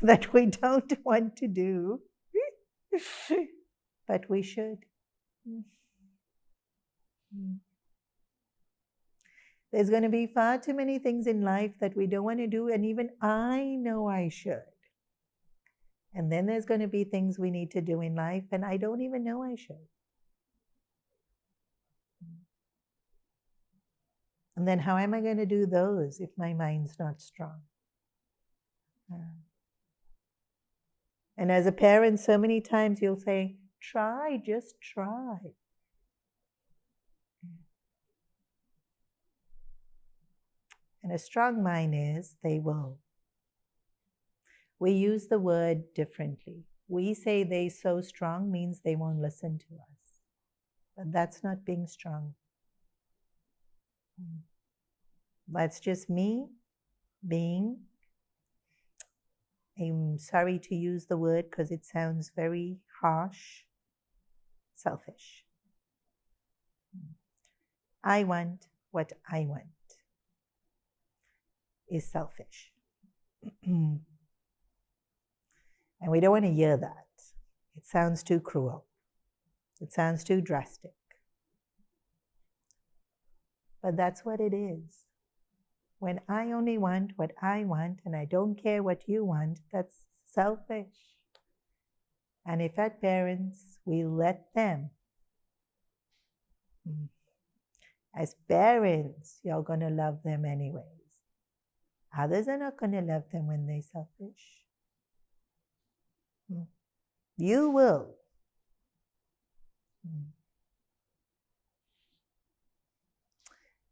that we don't want to do, but we should. There's going to be far too many things in life that we don't want to do, and even I know I should. And then there's going to be things we need to do in life, and I don't even know I should. And then how am I going to do those if my mind's not strong? And as a parent, so many times you'll say, try, just try. And a strong mind is, they will. We use the word differently. We say they so strong means they won't listen to us. But that's not being strong. That's just me being, I'm sorry to use the word because it sounds very harsh, selfish. I want what I want is selfish. And we don't want to hear that. It sounds too cruel. It sounds too drastic. But that's what it is. When I only want what I want and I don't care what you want, that's selfish. And if as parents, we let them, as parents, you're going to love them anyways. Others are not going to love them when they're selfish. You will.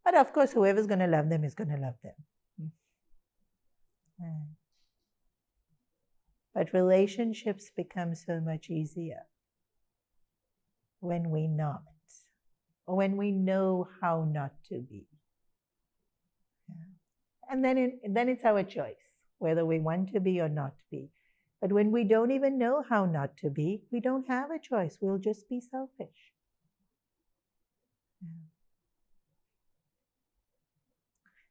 But of course, whoever's going to love them is going to love them. But relationships become so much easier when we not, or when we know how not to be. And then it's our choice, whether we want to be or not be. But when we don't even know how not to be, we don't have a choice. We'll just be selfish.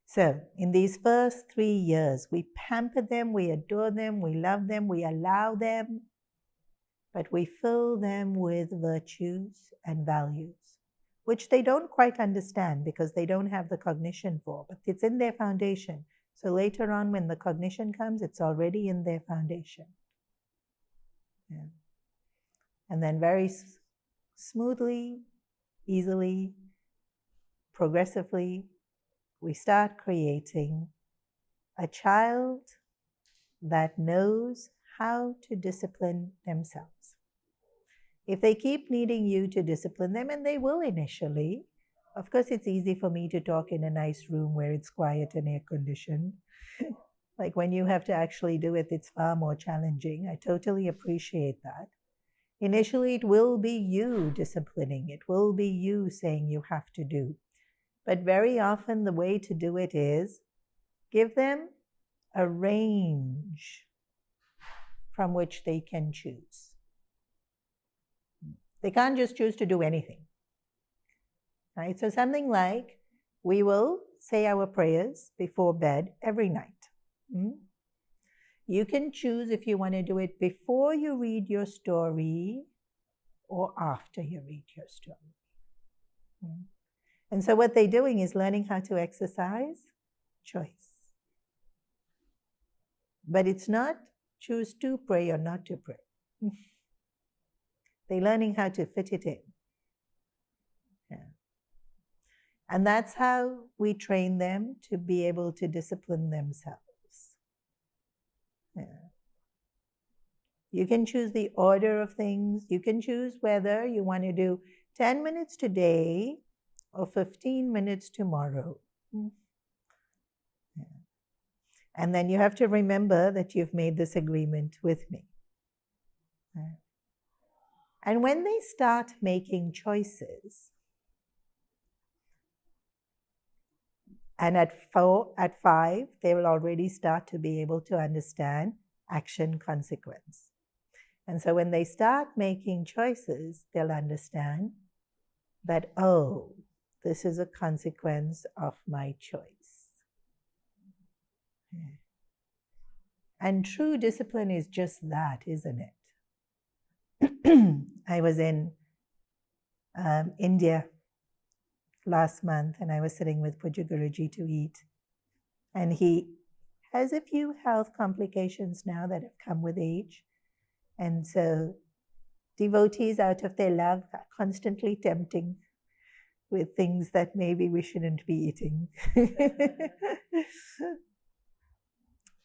So, in these first 3 years, we pamper them, we adore them, we love them, we allow them, but we fill them with virtues and values, which they don't quite understand because they don't have the cognition for, but it's in their foundation. So later on, when the cognition comes, it's already in their foundation. And then very smoothly, easily, progressively, we start creating a child that knows how to discipline themselves. If they keep needing you to discipline them, and they will initially, of course it's easy for me to talk in a nice room where it's quiet and air-conditioned. Like when you have to actually do it, it's far more challenging. I totally appreciate that. Initially, it will be you disciplining. It will be you saying you have to do. But very often the way to do it is give them a range from which they can choose. They can't just choose to do anything. Right? So something like, we will say our prayers before bed every night. You can choose if you want to do it before you read your story or after you read your story. And so what they're doing is learning how to exercise choice. But it's not choose to pray or not to pray. They're learning how to fit it in. Yeah. And that's how we train them to be able to discipline themselves. Yeah. You can choose the order of things. You can choose whether you want to do 10 minutes today or 15 minutes tomorrow. Yeah. And then you have to remember that you've made this agreement with me. Yeah. And when they start making choices, and at 5, they will already start to be able to understand action consequence. And so when they start making choices, they'll understand that, oh, this is a consequence of my choice. Yeah. And true discipline is just that, isn't it? I was in India last month, and I was sitting with Pujya Guruji to eat. And he has a few health complications now that have come with age. And so devotees, out of their love, are constantly tempting with things that maybe we shouldn't be eating.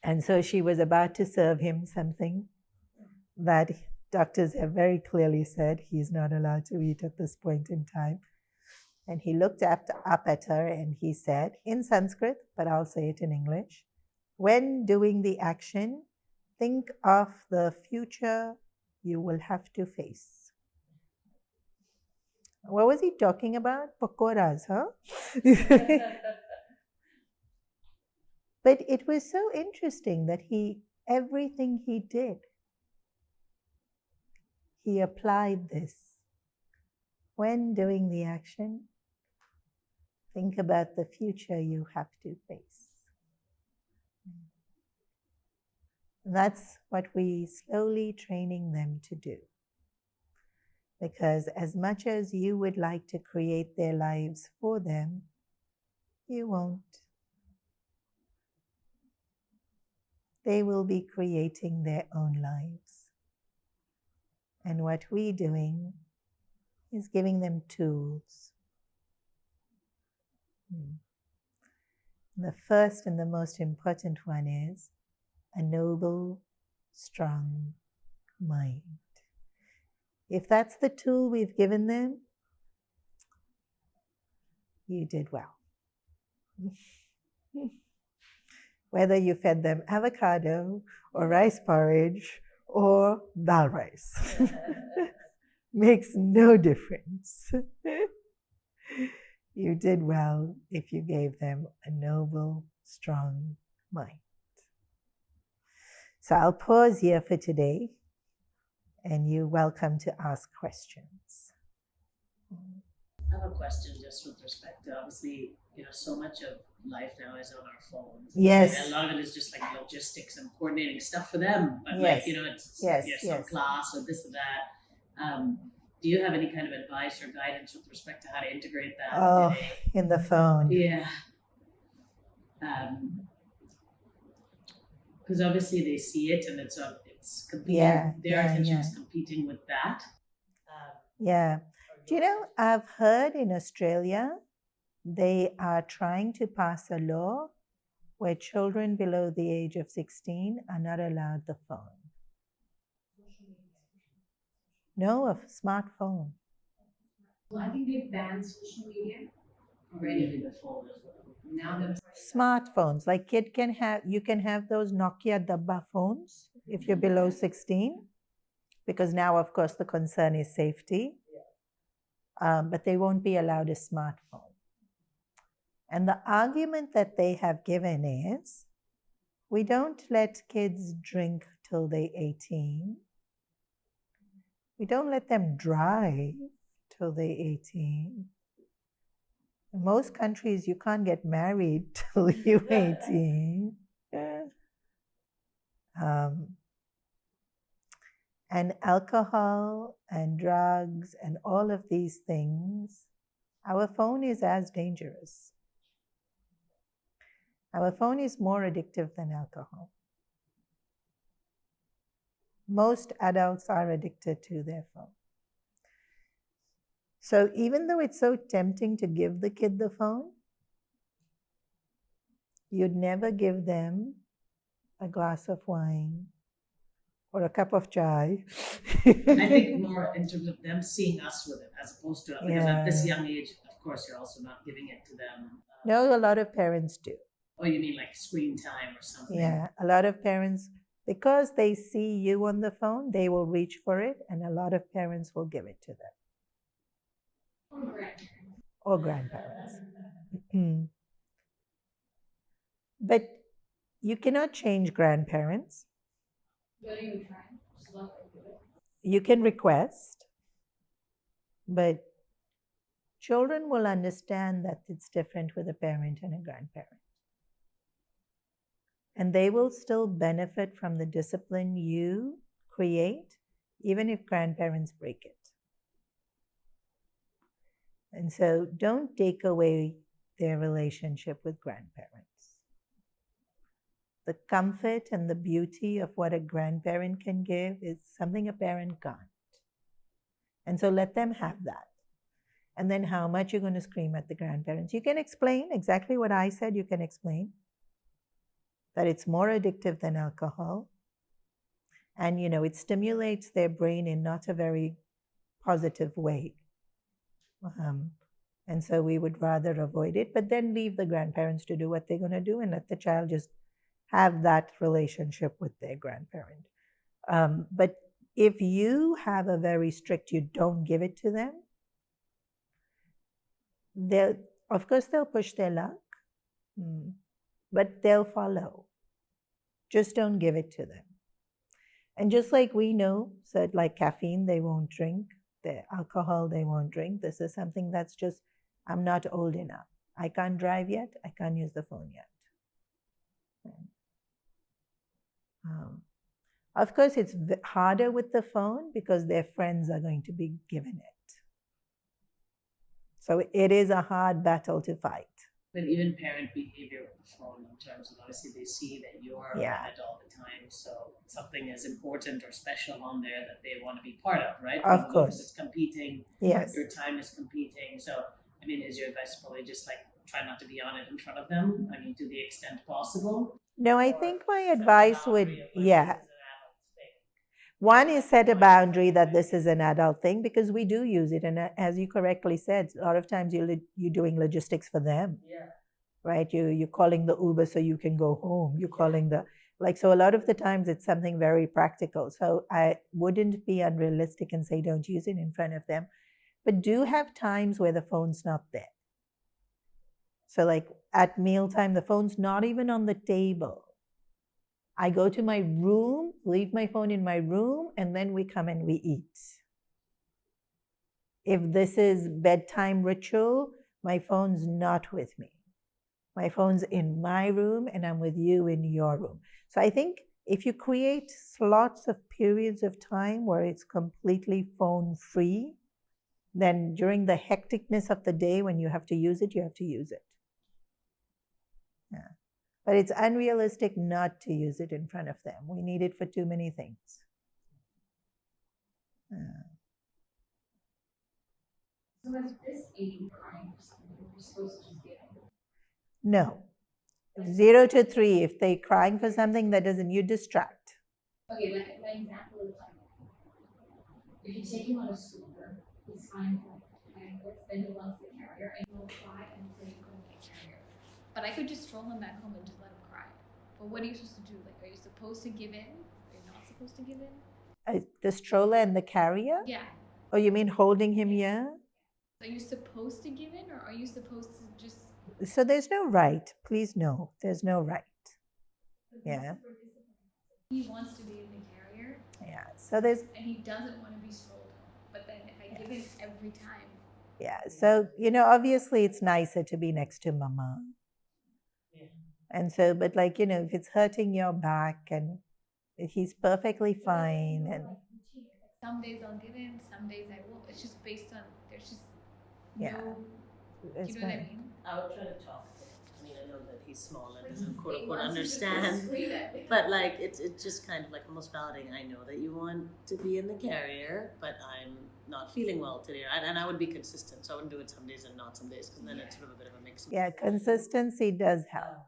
And so she was about to serve him something that doctors have very clearly said he's not allowed to eat at this point in time. And he looked up at her and he said, in Sanskrit, but I'll say it in English, when doing the action, think of the future you will have to face. What was he talking about? Pakoras, huh? But it was so interesting that everything he did, he applied this. When doing the action, think about the future you have to face. That's what we slowly training them to do. Because as much as you would like to create their lives for them, you won't. They will be creating their own lives. And what we're doing is giving them tools. The first and the most important one is a noble, strong mind. If that's the tool we've given them, you did well. Whether you fed them avocado or rice porridge or dal rice, makes no difference. You did well if you gave them a noble, strong mind. So I'll pause here for today, and you're welcome to ask questions. I have a question just with respect to, obviously, so much of life now is on our phones. Yes. And a lot of it is just like logistics and coordinating stuff for them. But yes. It's some class or this or that. Do you have any kind of advice or guidance with respect to how to integrate that? In the phone. Yeah. Because obviously they see it and it's competing. Their attention is competing with that. Do you know, I've heard in Australia, they are trying to pass a law where children below the age of 16 are not allowed the phone. No, a smartphone. Well, I think they've banned social media already before as well. Now that Smartphones, like you can have those Nokia Dabba phones if you're below 16, because now, of course, the concern is safety. But they won't be allowed a smartphone. And the argument that they have given is, we don't let kids drink till they're 18, We don't let them drive till they're 18. In most countries, you can't get married till you're 18. And alcohol and drugs and all of these things, our phone is as dangerous. Our phone is more addictive than alcohol. Most adults are addicted to their phone. So even though it's so tempting to give the kid the phone, you'd never give them a glass of wine or a cup of chai. I think more in terms of them seeing us with it, as opposed to, because at this young age, of course, you're also not giving it to them. No, a lot of parents do. Oh, you mean like screen time or something? Yeah, a lot of parents, because they see you on the phone, they will reach for it, and a lot of parents will give it to them. Or grandparents. But you cannot change grandparents. You can request, but children will understand that it's different with a parent and a grandparent. And they will still benefit from the discipline you create, even if grandparents break it. And so don't take away their relationship with grandparents. The comfort and the beauty of what a grandparent can give is something a parent can't. And so let them have that. And then how much you're going to scream at the grandparents. You can explain exactly what I said. You can explain that it's more addictive than alcohol. And, it stimulates their brain in not a very positive way. And so we would rather avoid it, but then leave the grandparents to do what they're going to do and let the child just have that relationship with their grandparent. But if you have a very strict, you don't give it to them, of course they'll push their luck, but they'll follow. Just don't give it to them. And just like we know, so like caffeine, they won't drink. The alcohol, they won't drink. This is something that's just, I'm not old enough. I can't drive yet. I can't use the phone yet. Of course, it's harder with the phone because their friends are going to be given it. So it is a hard battle to fight. But even parent behavior with the phone, in terms of obviously they see that you're on it all the time, so something is important or special on there that they want to be part of, right? Of course. It's competing. Yes. Your time is competing. So, I mean, is your advice probably just like try not to be on it in front of them? I mean, to the extent possible? No, I think my advice would, One is set a boundary that this is an adult thing because we do use it. And as you correctly said, a lot of times you're doing logistics for them, right? You're calling the Uber so you can go home. You're calling so a lot of the times it's something very practical. So I wouldn't be unrealistic and say don't use it in front of them, but do have times where the phone's not there. So like at mealtime, the phone's not even on the table. I go to my room, leave my phone in my room, and then we come and we eat. If this is bedtime ritual, my phone's not with me. My phone's in my room and I'm with you in your room. So I think if you create slots of periods of time where it's completely phone free, then during the hecticness of the day when you have to use it, you have to use it. Yeah. But it's unrealistic not to use it in front of them. We need it for too many things. So at this age, crying for something, you're supposed to just get it? No. 0 to 3, if they're crying for something that doesn't, you distract. Okay, like my example is like, if you take him on a scooter, he's fine for 10 minutes, then he wants the carrier, and he'll cry until you come to the carrier. But I could just stroll him back home and just let him cry. But what are you supposed to do? Like, are you supposed to give in? Are you not supposed to give in? The stroller and the carrier? Yeah. Oh, you mean holding him here? Are you supposed to give in, or are you supposed to just... So there's no right. Please no. There's no right. Yeah. He wants to be in the carrier. Yeah. So there's... And he doesn't want to be strolled given every time. Yeah. So, obviously it's nicer to be next to mama. Yeah. And so, but like, if it's hurting your back and he's perfectly fine and Some days I'll give in, some days I won't. It's just based on, there's just yeah, no, it's you know what I fine. mean? I would try to talk to him. I mean, I know that he's small and doesn't quote He unquote wants you to understand, persuade it. but like it's just kind of like almost validating. I know that you want to be in the carrier, but I'm not feeling well today, and I would be consistent. So I wouldn't do it some days and not some days, because then it's sort of a bit of a mix. Yeah, consistency does help.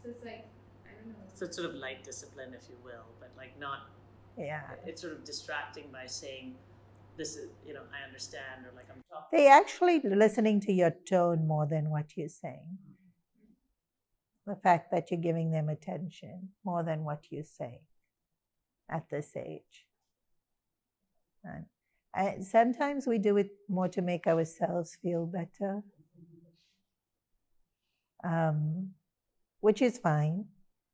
So it's like, I don't know. So it's sort of light discipline, if you will, but like not. Yeah. It's sort of distracting by saying, "This is, I understand," or like I'm talking. They actually listening to your tone more than what you're saying. The fact that you're giving them attention more than what you say at this age. And sometimes we do it more to make ourselves feel better, which is fine,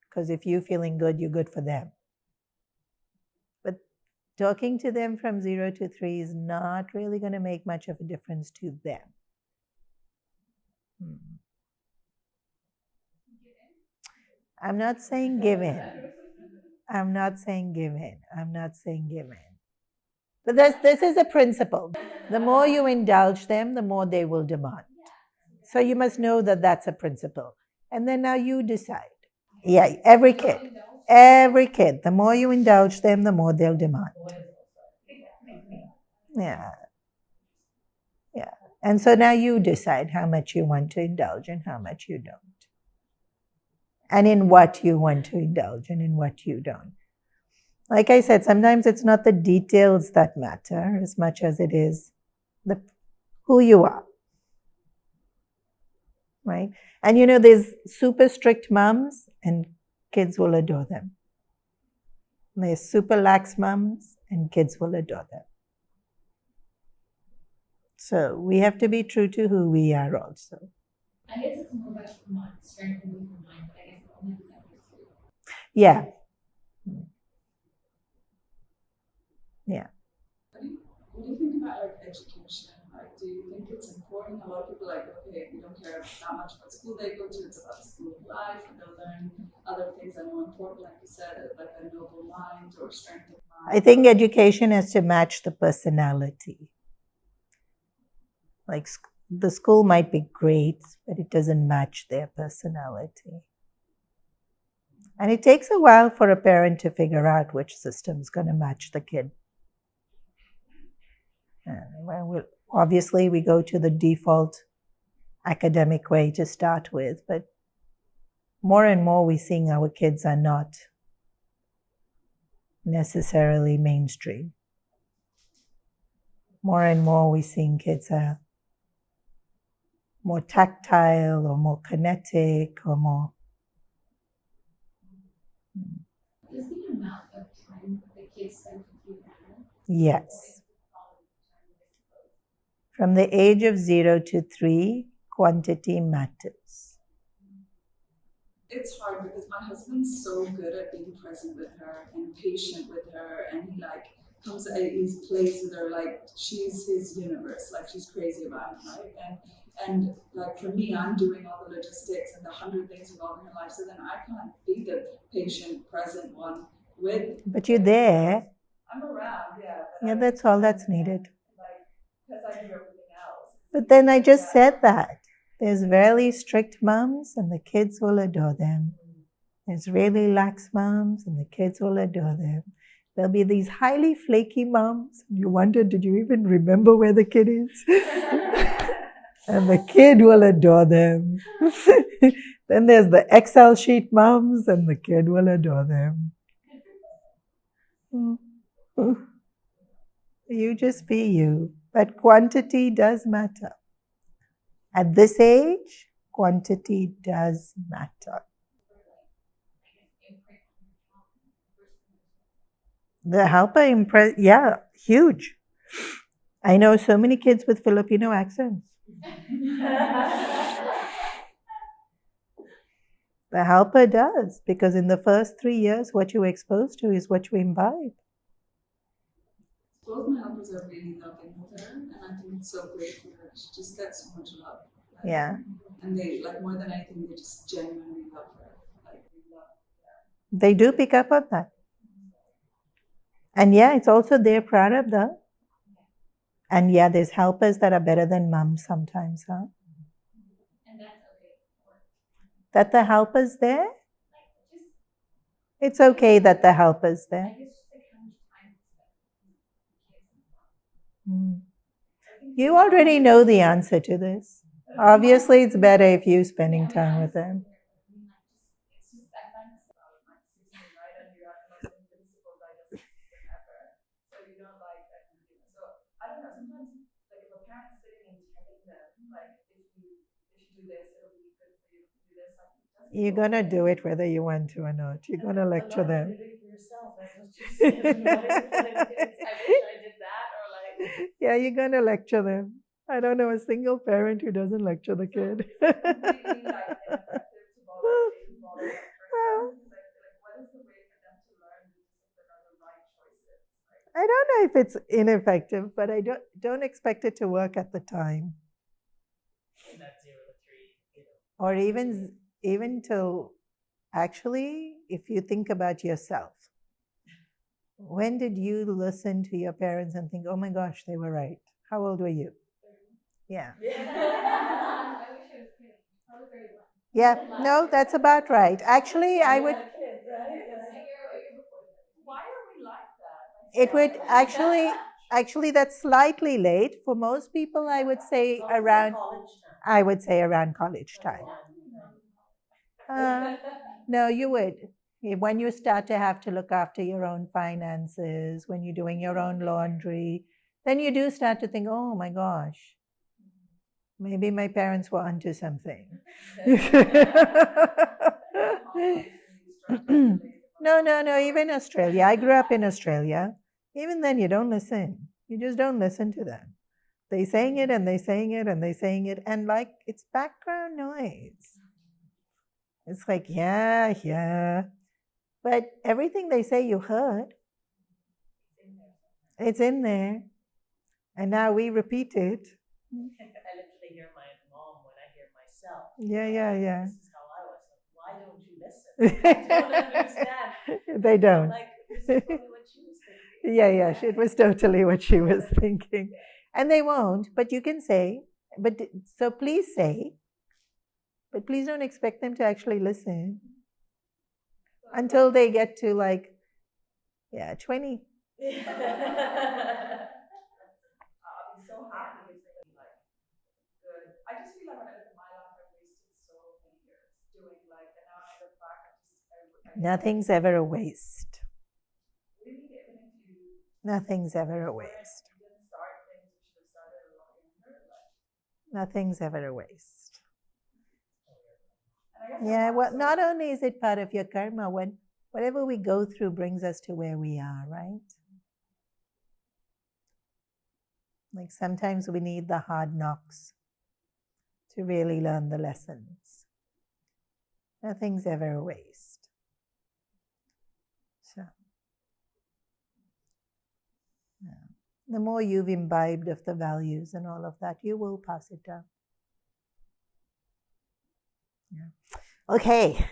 because if you're feeling good, you're good for them. But talking to them from 0 to 3 is not really going to make much of a difference to them. I'm not saying give in. I'm not saying give in. I'm not saying give in. But this is a principle. The more you indulge them, the more they will demand. So you must know that that's a principle. And then now you decide. Yeah, every kid. The more you indulge them, the more they'll demand. Yeah. Yeah. And so now you decide how much you want to indulge and how much you don't. And in what you want to indulge and in what you don't. Like I said, sometimes it's not the details that matter as much as it is who you are. Right? And there's super strict moms and kids will adore them. There's super lax moms and kids will adore them. So we have to be true to who we are also. I guess it's more about strengthening your mind, but I guess it's only yeah. Yeah. What do you think about education? Like, do you think it's important? A lot of people are like, okay, we don't care that much what school they go to, it's about school life, and they'll learn other things that are more important, like you said, like a noble mind or strength of mind. I think education has to match the personality. Like the school might be great, but it doesn't match their personality. And it takes a while for a parent to figure out which system is going to match the kid. Obviously, we go to the default academic way to start with, but more and more we're seeing our kids are not necessarily mainstream. More and more we're seeing kids are more tactile or more kinetic or more. Is the amount of time the kids spend with you matter? Yes. From the age of 0 to 3, quantity matters. It's hard because my husband's so good at being present with her and patient with her, and he he plays with her like she's his universe, like she's crazy about him, right? And like for me, I'm doing all the logistics and the 100 things involved in her life, so then I can't be the patient, present one with. But you're there. I'm around, yeah. Yeah, that's all that's needed. Because I do everything else. But then I just said that. There's really strict moms and the kids will adore them. There's really lax moms and the kids will adore them. There'll be these highly flaky moms. You wonder, did you even remember where the kid is? And the kid will adore them. Then there's the Excel sheet moms and the kid will adore them. You just be you. But quantity does matter. At this age, quantity does matter. The helper yeah, huge. I know so many kids with Filipino accents. The helper does, because in the first 3 years, what you're exposed to is what you imbibe. Both my helpers are really loving with her, and I think it's so great for her. She just gets so much love. Like, Yeah. And they, like, more than anything, they just genuinely love her. Like, they love her. They do pick up on that. And yeah, it's also their prarabdha. And yeah, there's helpers that are better than mom sometimes, huh? And that's okay. That the helper's there? Like, just, It's okay that the helper's I there. guess just like how much time we spend with kids. Mm. You already know the answer to this. Obviously, it's better if you're spending time with them. It's just I find it's about my system, right? And you have the most invincible diagnostic system ever. So you don't like that. So I don't know. Sometimes, like if a parent's sitting and telling them, like if you do this, it'll be good for you to do this. Like You're gonna do it whether you want to or not. You're gonna lecture them. Yourself, that's what you said. I wish I did that, or like. Yeah, you're gonna lecture them. I don't know a single parent who doesn't lecture the kid. completely like ineffective to bother lecturing them. Because I feel like what is the way for them to learn the discipline or the right choices? Like, I don't know if it's ineffective, but I don't expect it to work at the time. That 0 to 3, Or even till actually, if you think about yourself, when did you listen to your parents and think, oh my gosh, they were right? How old were you? Yeah. I wish I was kidding. Probably very well. Yeah, no, that's about right. Actually, I would, Why are we like that? it would actually, that's slightly late. For most people, I would say around college time. No, you would. When you start to have to look after your own finances, when you're doing your own laundry, then you do start to think, oh my gosh, maybe my parents were onto something. No, even Australia. I grew up in Australia. Even then, you don't listen. You just don't listen to them. They saying it and they saying it and they saying it, and like it's background noise. It's like, yeah. But everything they say you heard. It's in there. And now we repeat it. I literally hear my mom when I hear myself. Yeah. This is how I was. Like, why don't you listen? I don't understand. They don't. Like, this is probably what she was thinking. Yeah. It was totally what she was thinking. And they won't, but you can say, so please say, but please don't expect them to actually listen until they get to 20. I'll be so happy if they like good. I just feel like when I look at my life, I've wasted so many years doing and now I look back, Nothing's ever a waste. Really, even if you. Nothing's ever a waste. You didn't start things you should have started a lot younger. Nothing's ever a waste. Yeah, well, not only is it part of your karma, whatever we go through brings us to where we are, right? Like sometimes we need the hard knocks to really learn the lessons. Nothing's ever a waste. So, yeah. The more you've imbibed of the values and all of that, you will pass it down. Yeah. Okay.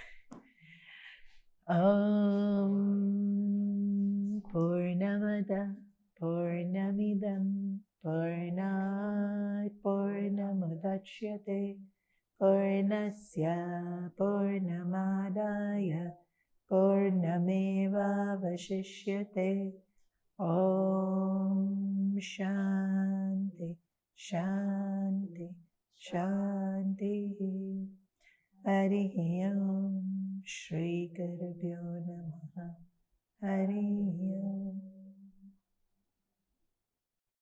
Purnamada Purnamidam Purnat Purnamudachyate Purnasya Purnamadaya Purnameva Vashishyate Om Shanti Shanti Hari Om Shri Gurubhyo Namaha Hari Om